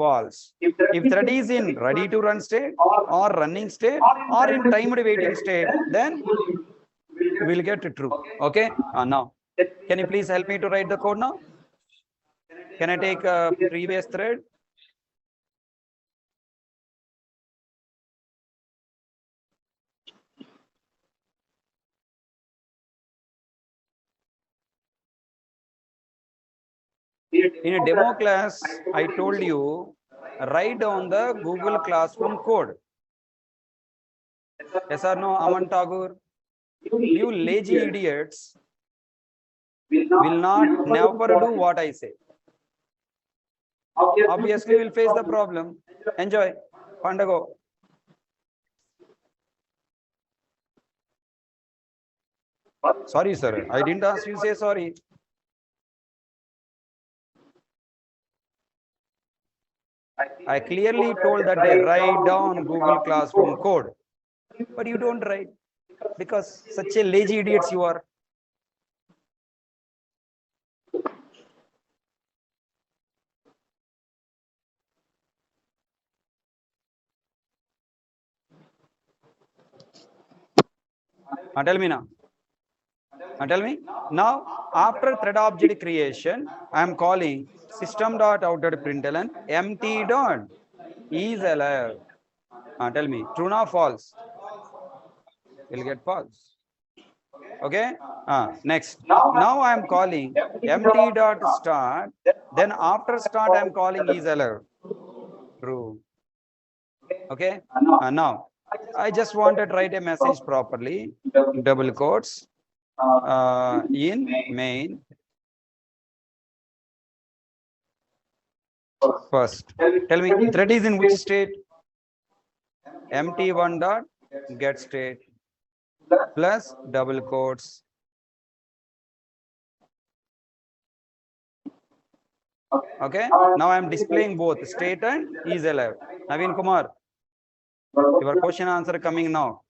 false. If thread is in ready to run state or running state or in timed waiting state, then we'll get true. Okay, now can you please help me to write the code now? Can I take a previous thread? In a demo class, I told you, write down the Google Classroom code. Yes or no, Aman Tagore? You lazy idiots will not never do what I say. Obviously, we'll face the problem. Enjoy. Pandago. Sorry, sir. I didn't ask you to say sorry. I clearly told that they write down Google Classroom code, but you don't write because such a lazy idiots you are. Tell me now. Tell me now. After thread object creation, I am calling system.out.println empty dot is alive. Tell me, true or false? You'll get false. Okay. Next. Now I am calling empty dot start. Then after start I am calling is alive. True. Okay. Now I just wanted to write a message properly. Double quotes. In main first. Tell me, thread is in which state? Empty one dot get state plus double quotes. Okay. Now I am displaying both state and is alive. Naveen Kumar, your question answer coming now.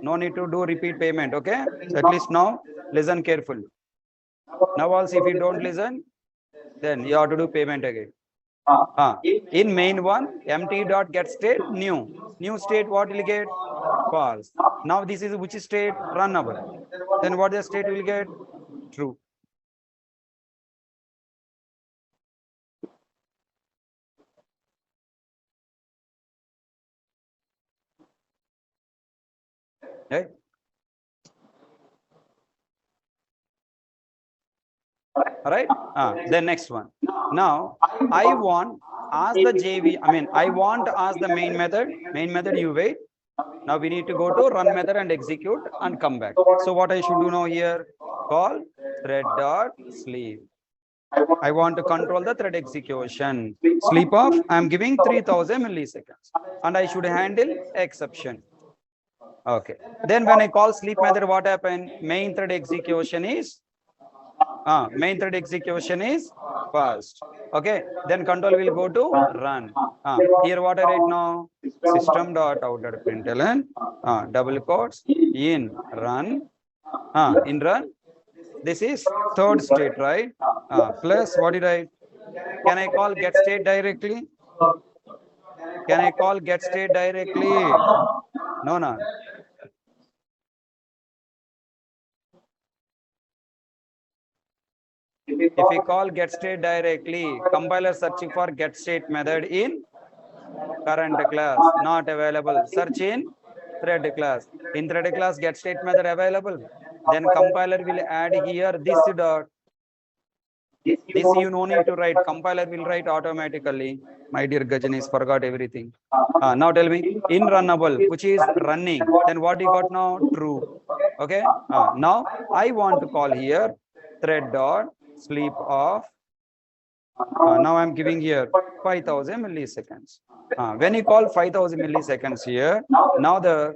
No need to do repeat payment. Okay. At least now listen carefully. Now also if you don't listen, then you have to do payment again. In main one, empty dot get state new state, what will get? False. Now this is which state? Runnable. Then what the state will get? True. Right? All right. Then next one. Now I want ask the JV. I want to ask the main method. Main method, you wait. Now we need to go to run method and execute and come back. So what I should do now here? Call thread dot sleep. I want to control the thread execution. Sleep off. I am giving 3000 milliseconds, and I should handle exception. Okay. Then when I call sleep method, what happened? Main thread execution is first. Okay. Then control will go to run. Here what I write now? System dot out dot println double quotes in run. In run. This is third state, right? Plus what did I? Can I call get state directly? Can I call get state directly? No. If we call get state directly, compiler searching for get state method in current class, not available. Search in thread class. In thread class, get state method available. Then compiler will add here this dot. This you no need to write. Compiler will write automatically. My dear Gajanis, forgot everything. Now tell me, in runnable, which is running, then what you got now? True. Okay. Now I want to call here thread dot sleep off. Now I'm giving here 5000 milliseconds. When you call 5000 milliseconds here, now the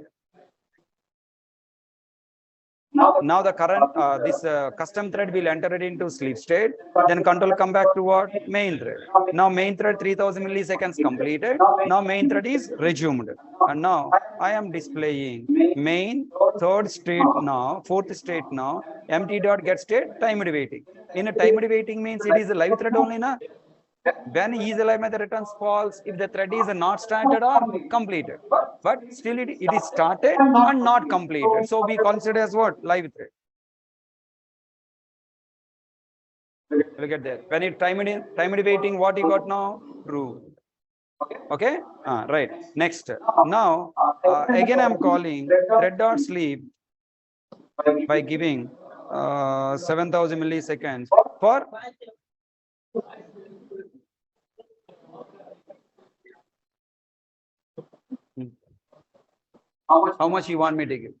current this custom thread will enter it into sleep state. Then control come back to what? Main thread. Now main thread 3000 milliseconds completed. Now main thread is resumed, and now I am displaying main third state now, fourth state now. Empty dot get state timed waiting. In a timed waiting means it is a live thread only, na? When is alive method returns false if the thread is not started or completed. But still it is started and not completed. So we consider as what? Live thread. Look at that. When it timed waiting, what you got now? True. Okay. Right. Next. Now again I'm calling thread dot sleep by giving 7000 milliseconds for how much you want me to give?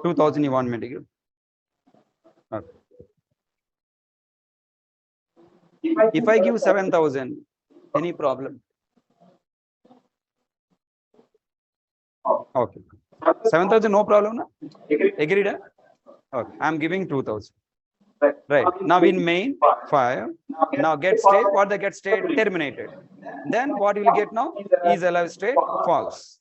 2000 you want me to give? Okay. If I give 7000, any problem? Okay. 7000 no problem, na? Agreed? Okay. I'm giving 2000. Right. Now in main 5. Now get state. What the get state? Terminated. Then what you will get now? Is alive state false.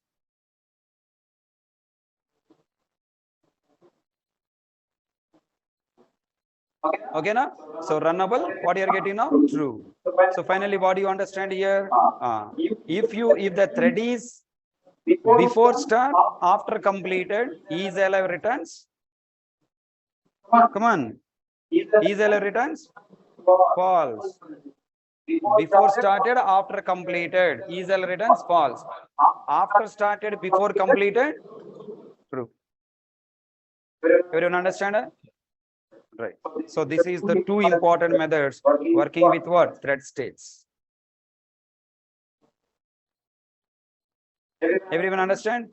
Okay, now so runnable. What you are getting now? True. So finally, what do you understand here? If the thread is before start, after completed, is alive returns Come on. Is L returns false. Before started, after completed. Is L returns false. After started, before completed, true. Everyone understand? Right. So this is the two important methods working with what? Thread states. Everyone understand?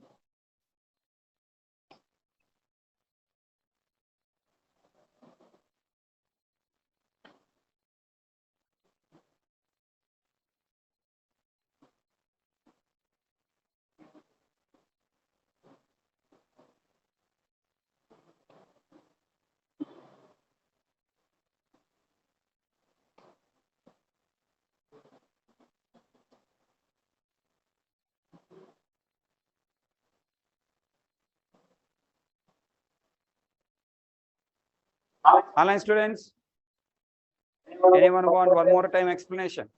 Online students, anyone want one more time explanation?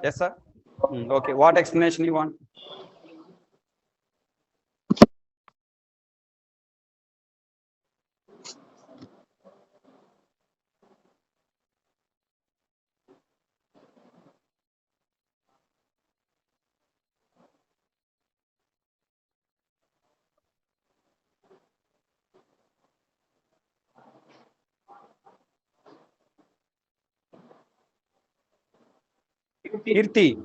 Yes, sir. Okay, what explanation you want? Kirti,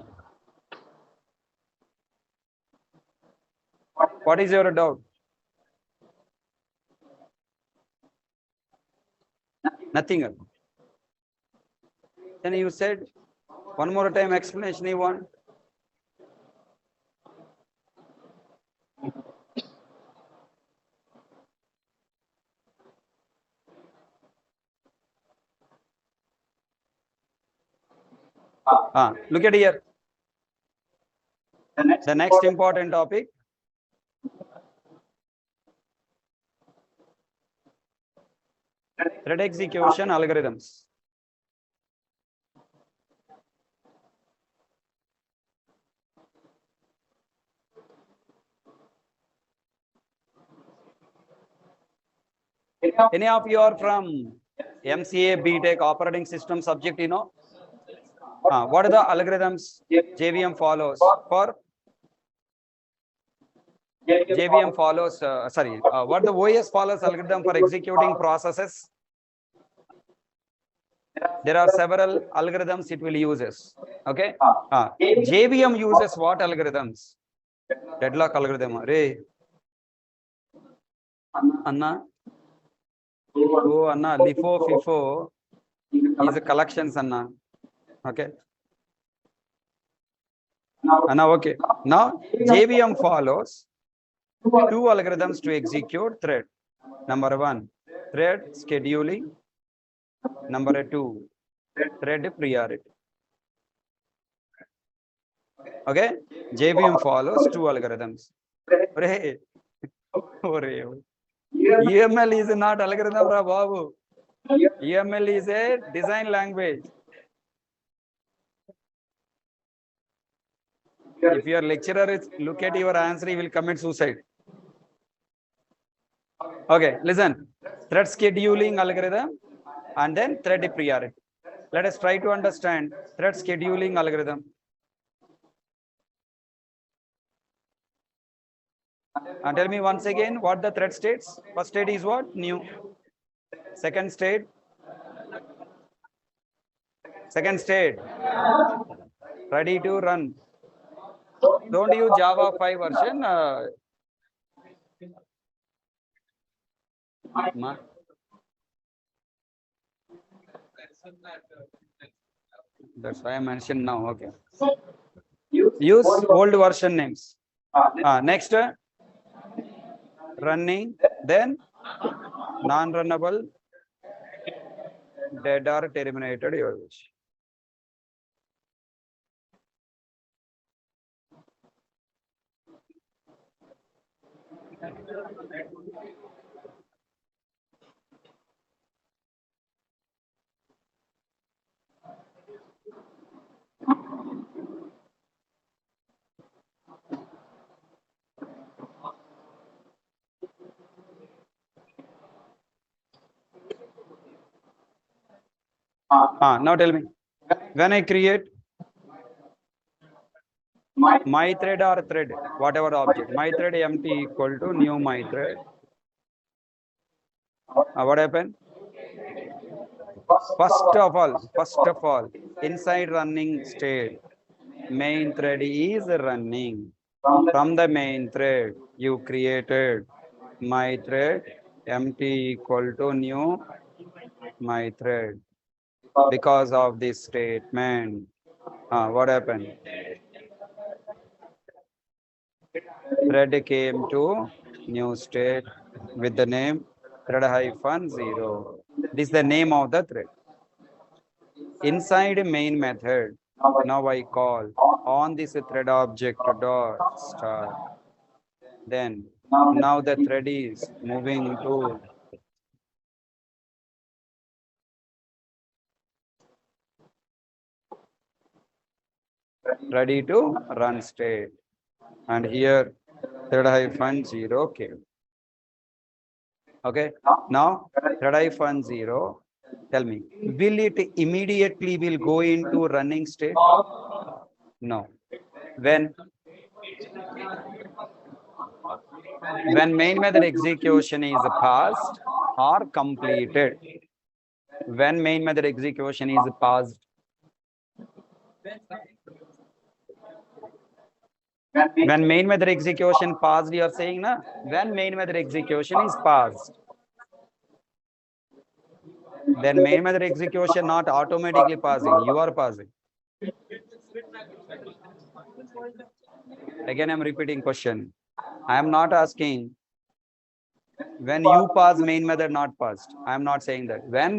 what is your doubt? Nothing. Then you said one more time explanation you want? Look at here. The next important topic. Thread execution algorithms. Any of you are from MCA, BTech, operating system subject, you know? What are the algorithms JVM follows for? JVM follows, what the OS follows algorithm for executing processes? There are several algorithms it will uses. Okay. JVM uses what algorithms? Deadlock algorithm. Ray. Anna. Oh, Anna. LIFO, FIFO is a collections, Anna. Okay. Anna, okay. Now, JVM follows two algorithms to execute thread. Number one, thread scheduling. Number two, thread priority. Okay. JVM follows two algorithms. Ray. Oh, Ray. UML is not algorithm, ra babu. UML is a design language. If your lecturer is look at your answer, he will commit suicide. Okay, listen. Thread scheduling algorithm and then thread priority. Let us try to understand thread scheduling algorithm. And tell me once again what the thread states. First state is what? New. Second state. Second state. Ready to run. Don't use Java 5 version. That's why I mentioned now. Okay. Use old version names. Next, running, then non-runnable, dead or terminated usage. Now tell me, when I create my thread or thread, whatever object, my thread empty equal to new my thread. What happened? First of all, inside running state, main thread is running. From the main thread, you created my thread empty equal to new my thread. Because of this statement, what happened? Thread came to new state with the name thread -0. This is the name of the thread. Inside main method, now I call on this thread object dot start. Then now the thread is moving to ready to run state. And here thread -0 came. Okay, now thread -0, tell me, will it immediately will go into running state? No. When main method execution is passed or completed. When main method execution is passed. When main method execution passed, you are saying na? When main method execution is passed. Then main method execution not automatically passing, you are passing. Again, I am repeating question. I am not asking when you pass main method not passed. I am not saying that. When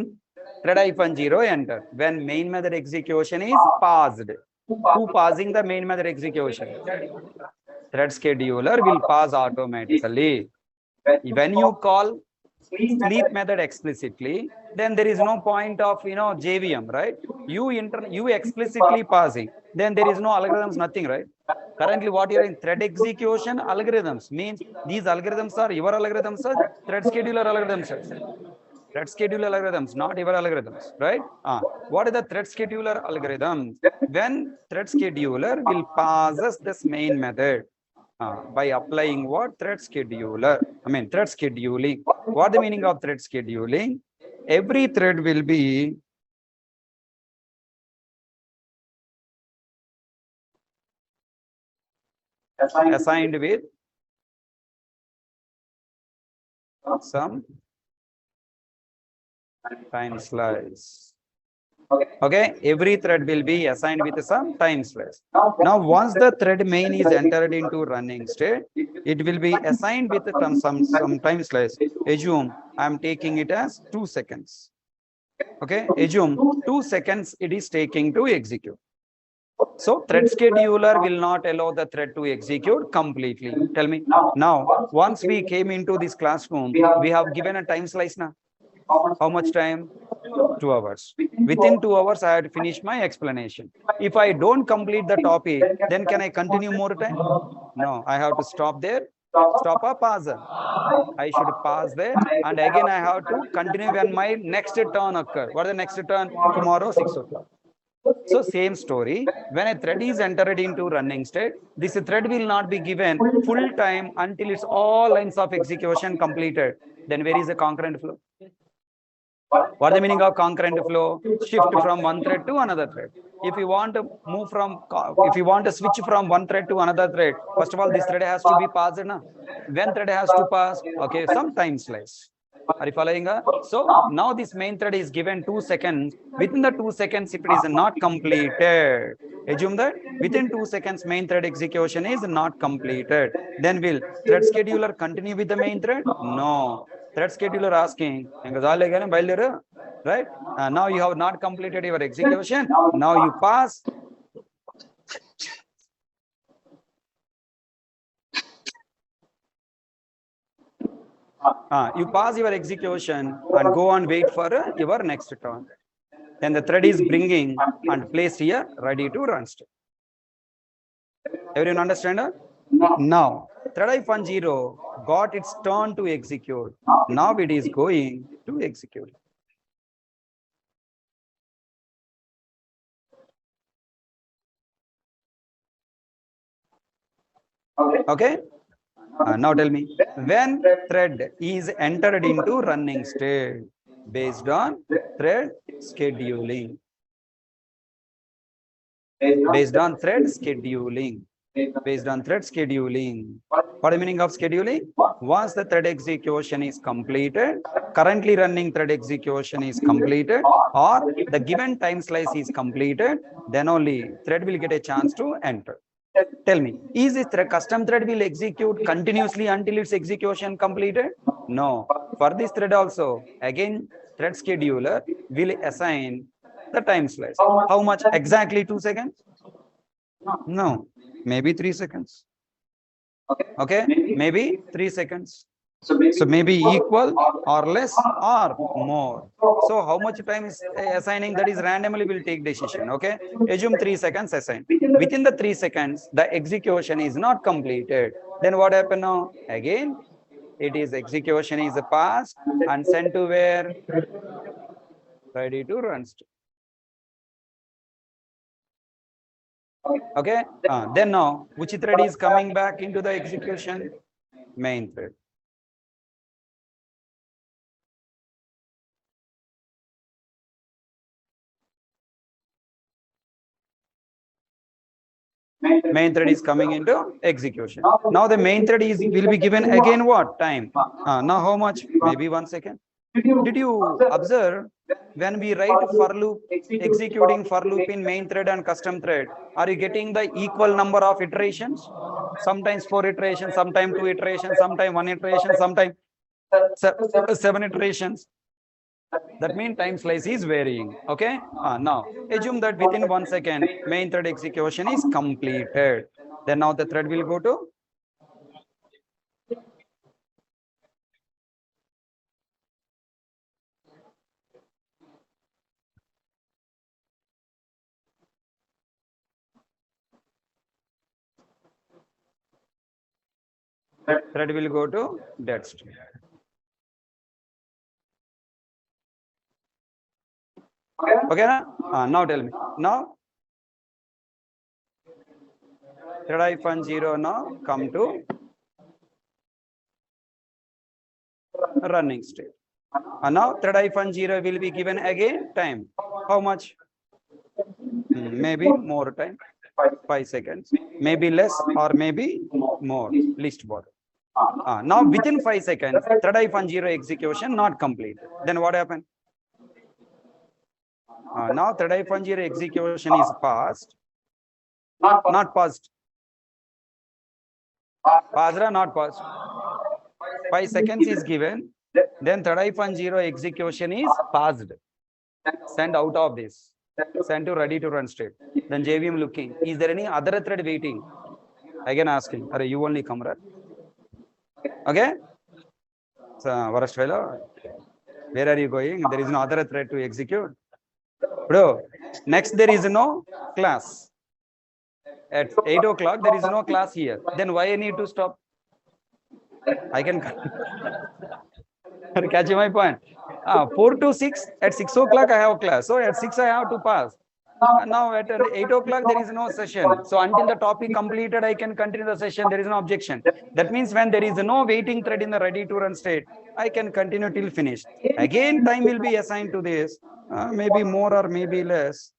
thread -0 enter, when main method execution is passed. Who passing the main method execution? Thread scheduler will pass automatically. When you call sleep method explicitly, then there is no point of JVM, right? You explicitly passing, then there is no algorithms, nothing, right? Currently what you are in thread execution algorithms means these algorithms are your algorithms, are thread scheduler algorithms, thread scheduler algorithms, not your algorithms, right? What is the thread scheduler algorithm? When thread scheduler will passes this main method by applying what? Thread scheduler. I mean thread scheduling. What the meaning of thread scheduling? Every thread will be assigned with some time slice. Okay, every thread will be assigned with some time slice. Now, once the thread main is entered into running state, it will be assigned with some time slice. Assume I am taking it as 2 seconds. Okay, assume 2 seconds it is taking to execute. So thread scheduler will not allow the thread to execute completely. Tell me now, once we came into this classroom, we have given a time slice now. How much time? 2 hours. Within 2 hours, I had finished my explanation. If I don't complete the topic, then can I continue more time? No, I have to stop there. Stop or pause. I should pause there, and again I have to continue when my next turn occurs. What is the next turn? Tomorrow, 6 o'clock. So same story, when a thread is entered into running state, this thread will not be given full time until its all lines of execution completed. Then where is the concurrent flow? What is the meaning of concurrent flow? Shift from one thread to another thread. If you want to move from, if you want to switch from one thread to another thread, first of all, this thread has to be passed. Na? When thread has to pass? Okay, some time slice. Are you following? So now this main thread is given 2 seconds. Within the 2 seconds, if it is not completed, assume that within 2 seconds, main thread execution is not completed. Then will thread scheduler continue with the main thread? No. Thread scheduler asking, right? Now you have not completed your execution. Now you pass. You pause your execution and go on wait for your next turn. Then the thread is bringing and placed here ready to run state. Everyone understand? Now, thread -0 got its turn to execute. Now it is going to execute. Okay? Now tell me, when thread is entered into running state based on thread scheduling. Based on thread scheduling. Based on thread scheduling. What is the meaning of scheduling? Once the thread execution is completed, currently running thread execution is completed, or the given time slice is completed, then only thread will get a chance to enter. Tell me, is this custom thread will execute continuously until its execution completed? No. For this thread also, again, thread scheduler will assign the time slice. How much? Exactly 2 seconds? No, maybe 3 seconds. Okay, maybe 3 seconds. So maybe equal or less or more. So how much time is assigning, that is randomly will take decision. Okay, assume 3 seconds assign. Within the 3 seconds, the execution is not completed. Then what happen now? Again, it is execution is passed and sent to where? Ready to run state. Okay, then now which thread is coming back into the execution? Main thread. Main thread is coming into execution. Now the main thread is will be given again what time? Now how much? Maybe 1 second. Did you observe when we write for loop, executing for loop in main thread and custom thread, are you getting the equal number of iterations? Sometimes 4 iterations, sometimes 2 iterations, sometimes 1 iteration, sometimes 7 iterations. That means time slice is varying. Okay. Now assume that within 1 second main thread execution is completed. Then now the thread will go to dead state. Okay. Now tell me. Now thread -0 now come to running state. Now thread -0 will be given again time. How much? Maybe more time, 5 seconds, maybe less or maybe more, least bother. Now within 5 seconds, thread -0 execution not complete. Then what happened? Now thread -0 execution is passed, not passed. Passed or not passed? 5 seconds is given, then thread -0 execution is passed. Send out of this, send to ready to run state. Then JVM looking, is there any other thread waiting? Again asking, are you only come, right? Okay. So worst fellow, where are you going? There is no other thread to execute. Bro, next there is no class. At 8 o'clock, there is no class here. Then why I need to stop? I can catch my point. 4 to 6, at 6 o'clock I have class. So at 6 I have to pass. Now at 8 o'clock there is no session. So until the topic completed, I can continue the session. There is no objection. That means when there is no waiting thread in the ready to run state, I can continue till finish. Again, time will be assigned to this. Maybe more or maybe less.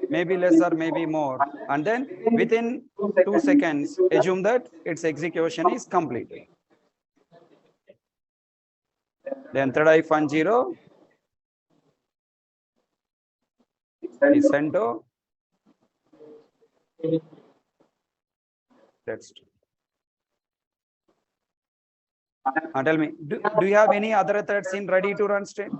Maybe less or maybe more. And then within 2 seconds, assume that its execution is completed. Then thread -0 is sent to text. Tell me, do you have any other threads in ready to run state?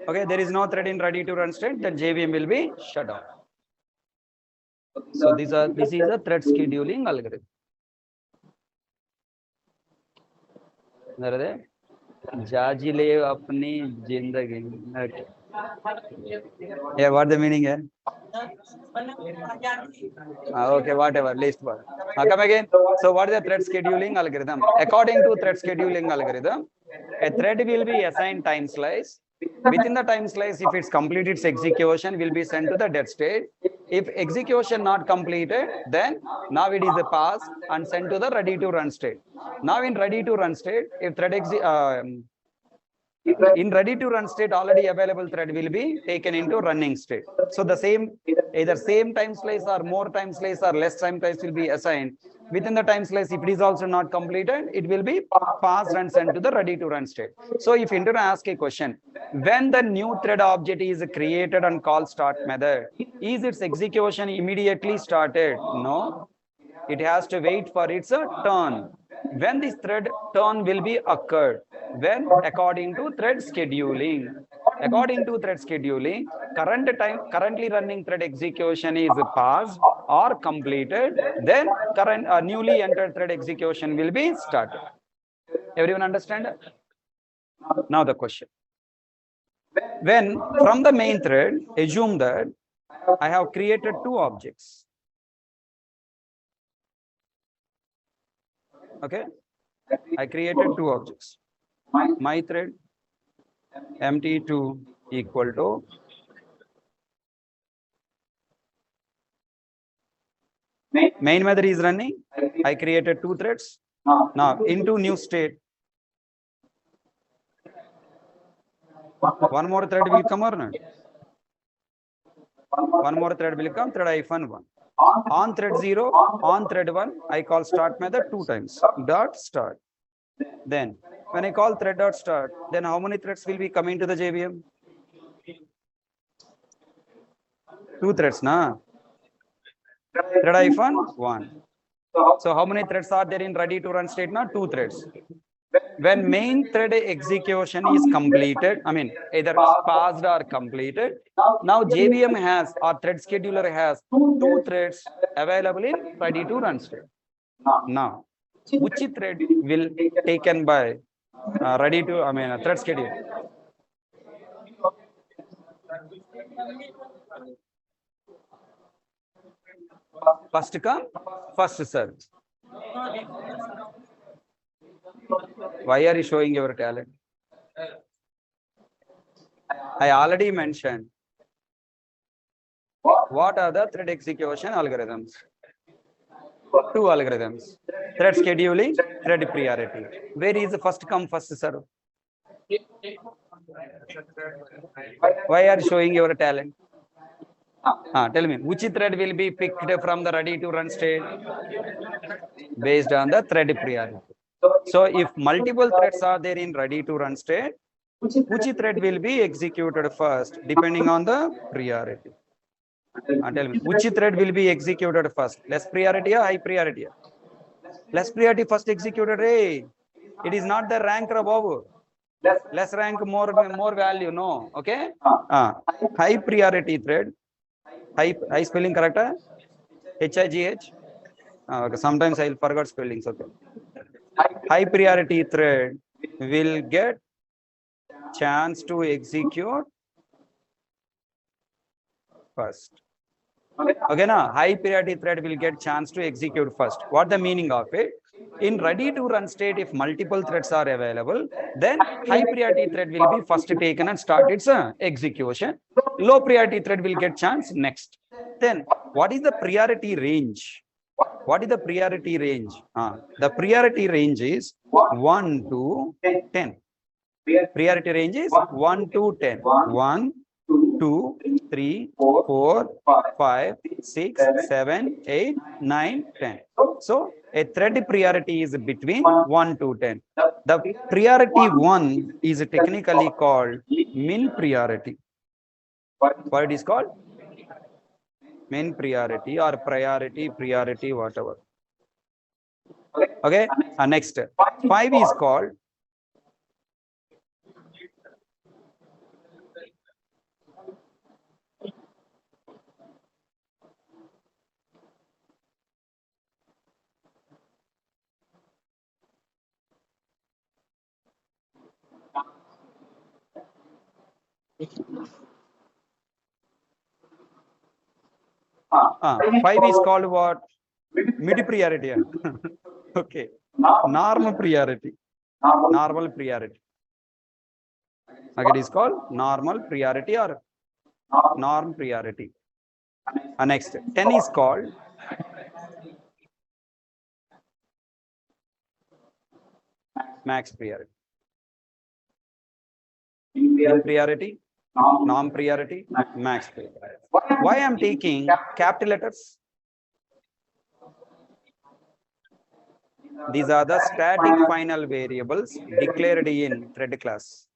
Okay, there is no thread in ready to run state, then JVM will be shut down. So this is a thread scheduling algorithm. जाजिले अपनी जिंदगी. Okay. Yeah, what the meaning here? Okay, whatever, least word. Come again. So what is the thread scheduling algorithm? According to thread scheduling algorithm, a thread will be assigned time slice. Within the time slice, if it's completed its execution, will be sent to the dead state. If execution not completed, then now it is a pass and sent to the ready to run state. Now in ready to run state, if thread in ready to run state, already available thread will be taken into running state. So the same, either same time slice or more time slice or less time slice will be assigned. Within the time slice, if it is also not completed, it will be passed and sent to the ready to run state. So if you ask a question, when the new thread object is created and call start method, is its execution immediately started? No, it has to wait for its turn. When this thread turn will be occurred? When according to thread scheduling. According to thread scheduling, currently running thread execution is passed or completed, then current newly entered thread execution will be started. Everyone understand? Now the question. When from the main thread, assume that I have created two objects. Okay, I created two objects. My thread MT2 equal to main method is running. I created two threads. Now into new state. One more thread will come or not? One more thread will come, thread -1. On thread 0, on thread 1, I call start method 2 times. Dot start. Then when I call thread dot start, then how many threads will be coming to the JVM? Two threads, na? Thread -1. So how many threads are there in ready to run state? Now two threads. When main thread execution is completed, I mean either passed or completed, now JVM has or thread scheduler has two threads available in ready to run state. Now, which thread will taken by thread schedule? First come, first serve. Why are you showing your talent? I already mentioned. What are the thread execution algorithms? Two algorithms. Thread scheduling, thread priority. Where is the first come, first serve? Why are you showing your talent? Tell me, which thread will be picked from the ready to run state? Based on the thread priority. So if multiple threads are there in ready to run state, which thread will be executed first depending on the priority? Tell me, which thread will be executed first? Less priority or high priority? Less priority first executed. Hey, it is not the rank above. Less rank, more value. No. Okay. High priority thread. High spelling correct? HIGH. Okay. Sometimes I'll forget spellings. Okay. High priority thread will get chance to execute first. Okay, now high priority thread will get chance to execute first. What the meaning of it? In ready to run state, if multiple threads are available, then high priority thread will be first taken and start its execution. Low priority thread will get chance next. Then what is the priority range? What is the priority range? The priority range is 1 to 10. Priority range is 1 to 10. 1, 2, 3, 4, 5, 6, 7, 8, 9, 10. So a thread priority is between 1 to 10. The priority 1 is technically called min priority. What it is called? Min priority or priority, whatever. Okay. Next, 5 is called 5 is called what? Mid priority. Okay. Normal priority. Normal priority. Okay, it is called normal priority or norm priority. Next, 10 is called max priority. In priority, norm priority, max priority. Why I am taking capital letters? These are the static final variables declared in thread class.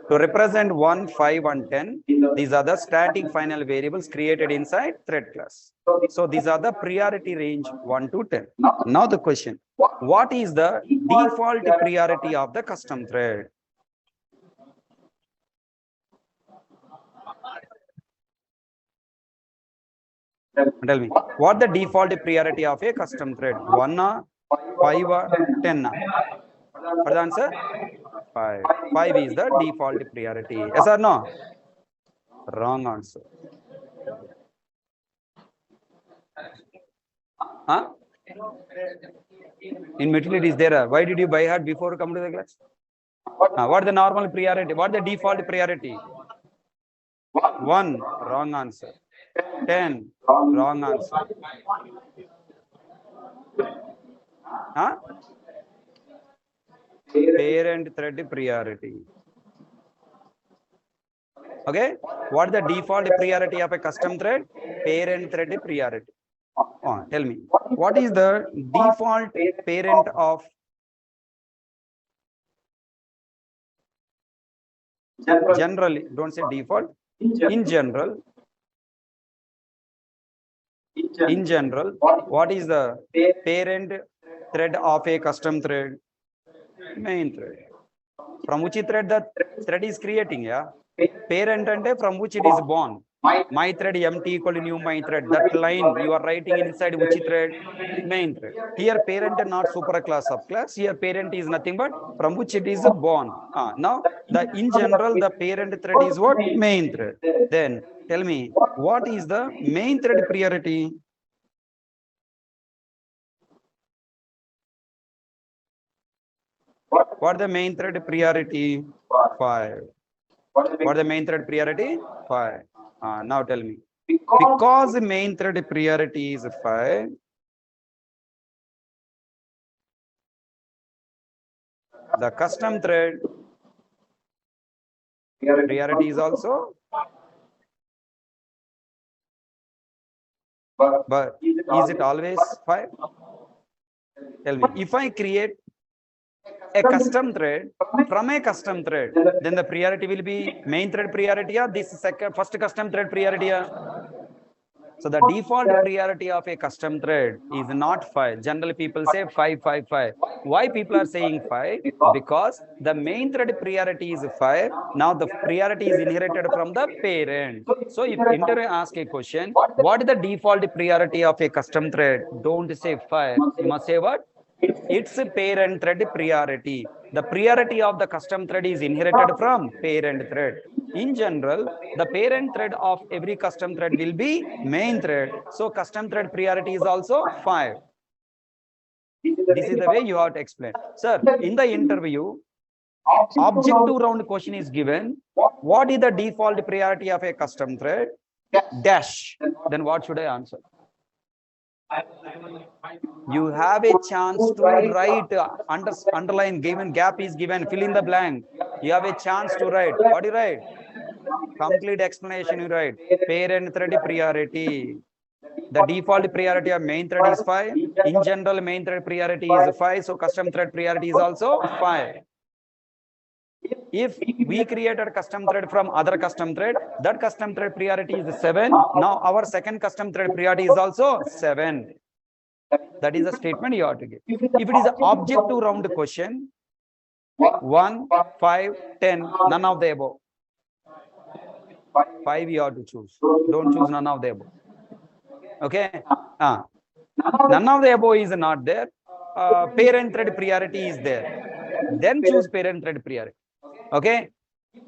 To represent 1, 5, and 10, these are the static final variables created inside thread class. So these are the priority range 1 to 10. Now the question, what is the default priority of the custom thread? Tell me, what the default priority of a custom thread? 1, 5, 10? For the answer? 5. 5 is the default priority. Yes or no? Wrong answer. Huh? In middle it is there. Why did you buy hard before come to the class? What the normal priority? What the default priority? 1. Wrong answer. 10. Wrong answer. Huh? Parent thread priority. Okay. What is the default priority of a custom thread? Parent thread priority. Tell me, what is the default parent of generally? Don't say default. In general, what is the parent thread of a custom thread? Main thread. From which thread the thread is creating? Yeah. Parent and from which it is born. My thread empty equal to new my thread. That line you are writing inside which thread? Main thread. Here parent and not super class subclass. Here parent is nothing but from which it is born. Now the in general the parent thread is what? Main thread. Then tell me, what is the main thread priority? What the main thread priority? 5. What the main thread priority? 5. Now tell me, because the main thread priority is 5, the custom thread priority is also, but is it always 5? Tell me, if I create a custom thread from a custom thread, then the priority will be main thread priority or this first custom thread priority. So the default priority of a custom thread is not 5. Generally people say 5, 5, 5. Why people are saying 5? Because the main thread priority is 5. Now the priority is inherited from the parent. So if interview ask a question, what is the default priority of a custom thread? Don't say 5. You must say what? It's a parent thread priority. The priority of the custom thread is inherited from parent thread. In general, the parent thread of every custom thread will be main thread. So custom thread priority is also 5. This is the way you have to explain. Sir, in the interview, objective round question is given. What is the default priority of a custom thread? Dash. Then what should I answer? You have a chance to write, underline, given gap is given, fill in the blank. You have a chance to write. What do you write? Complete explanation you write. Parent thread priority. The default priority of main thread is 5. In general, main thread priority is 5. So custom thread priority is also 5. If we created a custom thread from other custom thread, that custom thread priority is 7. Now our second custom thread priority is also 7. That is a statement you have to give. If it is an objective round question, 1, 5, 10, none of the above. 5 you have to choose. Don't choose none of the above. Okay. None of the above is not there. Parent thread priority is there. Then choose parent thread priority. Okay.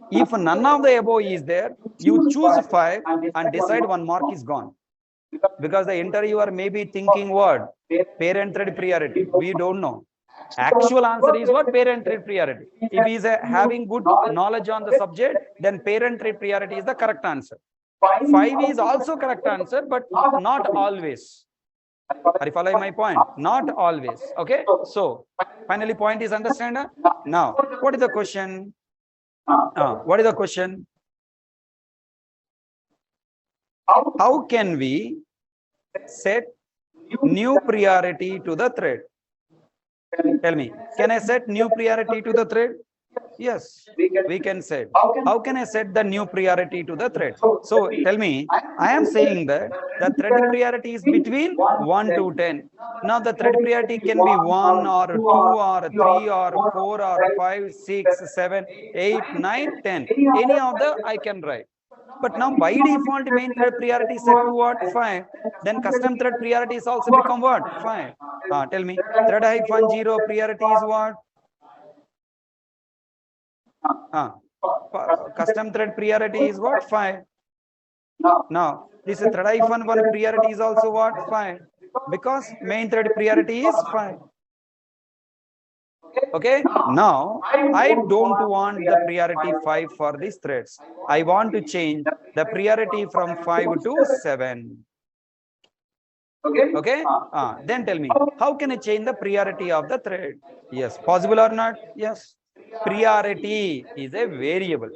If none of the above is there, you choose 5 and decide 1 mark is gone. Because the interviewer may be thinking what? Parent thread priority. We don't know. Actual answer is what? Parent thread priority. If he is having good knowledge on the subject, then parent thread priority is the correct answer. 5 is also correct answer, but not always. Are you following my point? Not always. Okay. So finally, point is understand. Now, what is the question? What is the question? How can we set new priority to the thread? Tell me, can I set new priority to the thread? Yes, we can set. How can I set the new priority to the thread? So tell me, I am saying that the thread priority is between 1 to 10. Now the thread priority can be 1 or 2 or 3 or 4 or 5, 6, 7, 8, 9, 10. Any of the I can write. But now by default main thread priority set to what? 5. Then custom thread priority is also become what? 5. Tell me, thread -0 priority is what? Custom thread priority is what? 5. Now this thread -1 priority is also what? 5. Because main thread priority is 5. Okay, now I don't want the priority 5 for these threads. I want to change the priority from 5 to 7. Okay, then tell me, how can I change the priority of the thread? Yes, possible or not? Yes. Priority is a variable,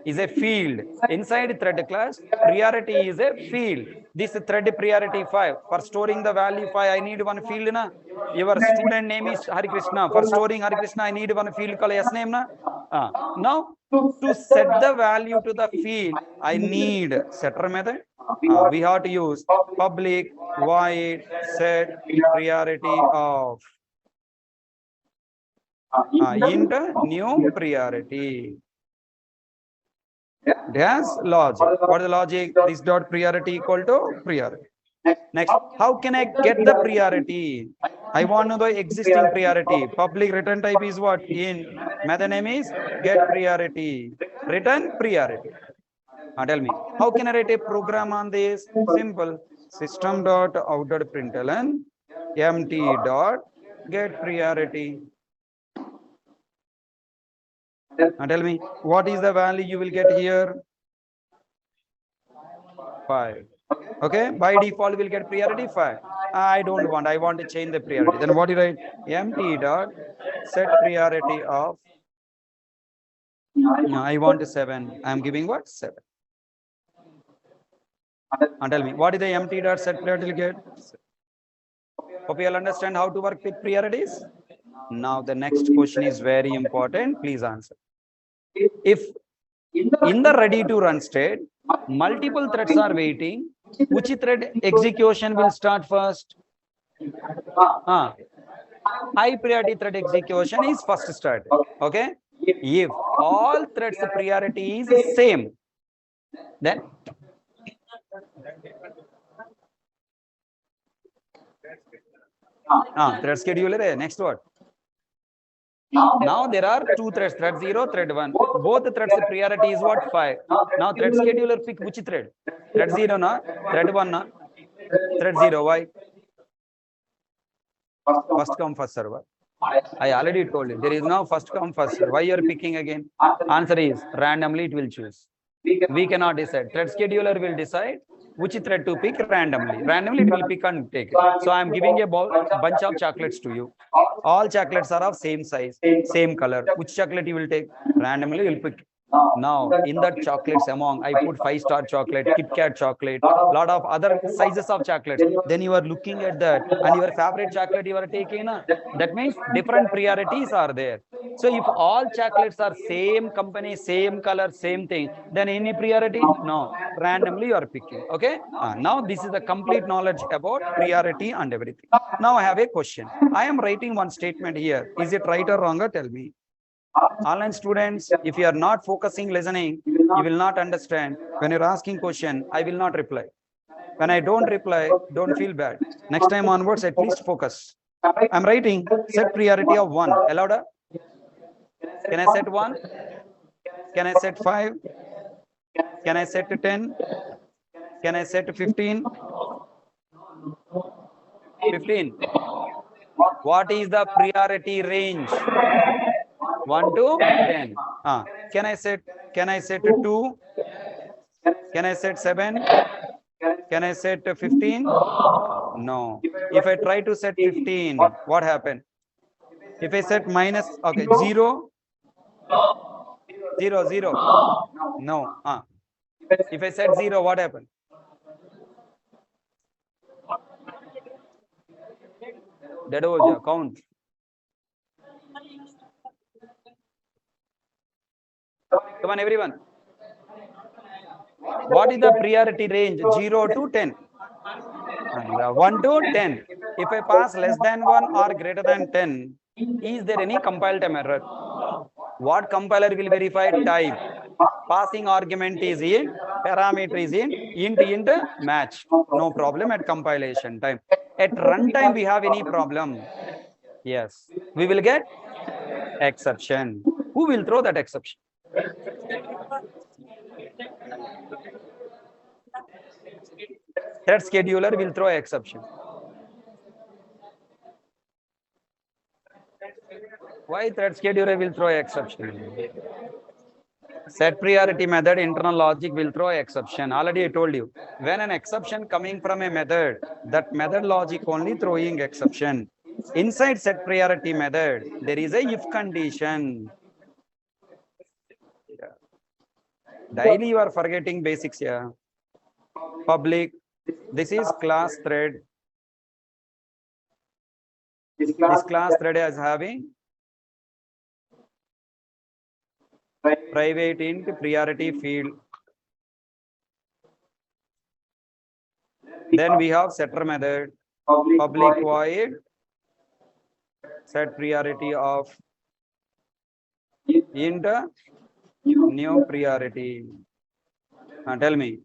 is a field. Inside thread class, priority is a field. This thread priority 5. For storing the value 5, I need one field. Na? Your student name is Hari Krishna. For storing Hari Krishna, I need one field called S name. Na? Now, to set the value to the field, I need setter method. We have to use public void set priority of int new priority. It has logic. What is the logic? This dot priority equal to priority. Next, how can I get the priority? I want to know the existing priority. Public return type is what? Int. Method name is get priority. Return priority. Tell me, how can I write a program on this? Simple. System dot out dot println empty dot get priority. Tell me, what is the value you will get here? 5. Okay, by default will get priority 5. I don't want, I want to change the priority. Then what do you write? Empty dot set priority of, I want 7. I am giving what? 7. And tell me, what is the empty dot set priority will get? Hope you all understand how to work with priorities. Now the next question is very important. Please answer. If in the ready to run state, multiple threads are waiting, which thread execution will start first? High priority thread execution is first started. Okay, if all threads priority is same, then thread scheduler. Next what? Now there are 2 threads, thread 0, thread 1. Both the threads priority is what? 5. Now thread scheduler pick which thread? Thread 0 na? Thread 1 na? Thread 0. Why? First come first server. I already told you there is no first come first serve. Why you are picking again? Answer is randomly it will choose. We cannot decide. Thread scheduler will decide which thread to pick randomly. Randomly it will pick and take it. So I am giving a bunch of chocolates to you. All chocolates are of same size, same color. Which chocolate you will take? Randomly you will pick. Now in that chocolates among, I put 5-star chocolate, Kit Kat chocolate, lot of other sizes of chocolates. Then you are looking at that and your favorite chocolate you are taking. That means different priorities are there. So if all chocolates are same company, same color, same thing, then any priority? No, randomly you are picking. Okay. Now this is the complete knowledge about priority and everything. Now I have a question. I am writing one statement here. Is it right or wrong? Tell me. Online students, if you are not focusing listening, you will not understand. When you're asking question, I will not reply. When I don't reply, don't feel bad. Next time onwards, at least focus. I'm writing set priority of 1. Allowed? Can I set 1? Can I set 5? Can I set 10? Can I set 15? 15. What is the priority range? 1 to 10. Can I set 2? Can I set 7? Can I set 15? No. If I try to set 15, what happened? If I set minus, okay, 0, 0, 0. No. If I set 0, what happened? Dead count. Come on, everyone. What is the priority range? 0 to 10. 1 to 10. If I pass less than 1 or greater than 10, is there any compile time error? What compiler will verify? Type. Passing argument is in, parameter is in, int match. No problem at compilation time. At runtime, we have any problem? Yes. We will get exception. Who will throw that exception? Thread scheduler will throw exception. Why thread scheduler will throw exception? Set priority method, internal logic will throw exception. Already I told you. When an exception coming from a method, that method logic only throwing exception. Inside set priority method, there is a if condition. Daily you are forgetting basics here. Public. This is class thread. This class thread is having private int priority field. Then we have setter method, public void set priority of int new priority. Tell me.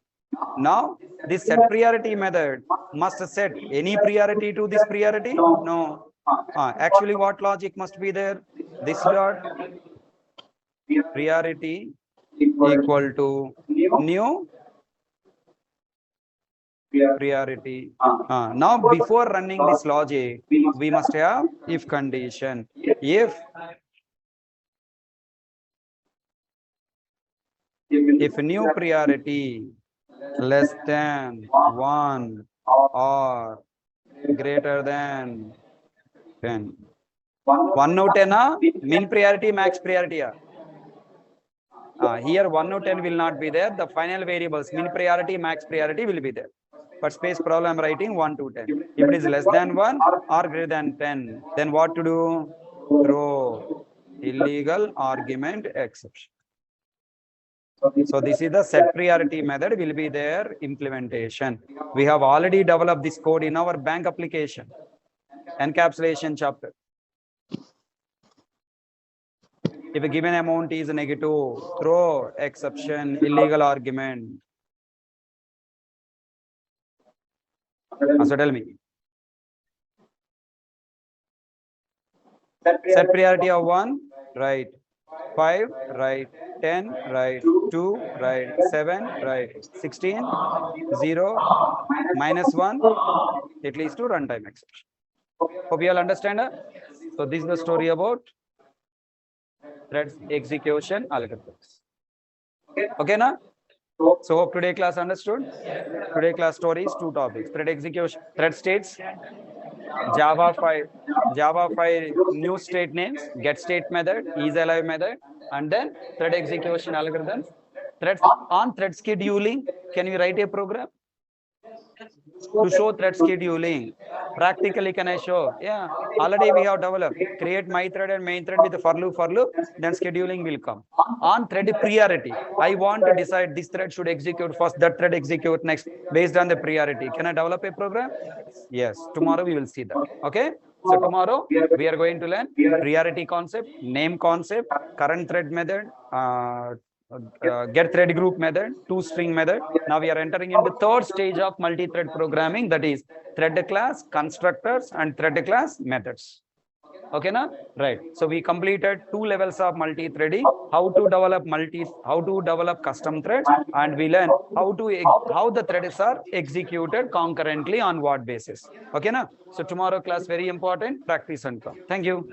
Now this set priority method must set any priority to this priority? No. Actually, what logic must be there? This dot priority equal to new priority. Now before running this logic, we must have if condition. If new priority less than 1 or greater than 10. 1 to 10 min priority, max priority. Here 1 to 10 will not be there. The final variables min priority, max priority will be there. But space problem writing 1 to 10. If it is less than 1 or greater than 10, then what to do? Throw illegal argument exception. So this is the set priority method will be their implementation. We have already developed this code in our bank application encapsulation chapter. If a given amount is negative, throw exception, illegal argument. So tell me. Set priority of 1, right. 5, right. 10, right. 2, right. 7, right. 16, 0, -1, it leads to runtime exception. Hope you all understand. So this is the story about thread execution algorithms. Okay, now? So hope today class understood. Today class story is 2 topics: thread execution, thread states, Java 5 new state names, get state method, is alive method, and then thread execution algorithms. Threads on thread scheduling. Can you write a program to show thread scheduling? Practically, can I show? Yeah, already we have developed. Create my thread and main thread with the for loop, then scheduling will come. On thread priority, I want to decide this thread should execute first, that thread execute next based on the priority. Can I develop a program? Yes, tomorrow we will see that. Okay, so tomorrow we are going to learn priority concept, name concept, current thread method, get thread group method, toString method. Now we are entering into third stage of multi-thread programming, that is thread class constructors and thread class methods. Okay, na? Right. So we completed 2 levels of multi-threading, how to develop custom threads, and we learn how the threads are executed concurrently on what basis. Okay, na? So tomorrow class very important, practice and come. Thank you.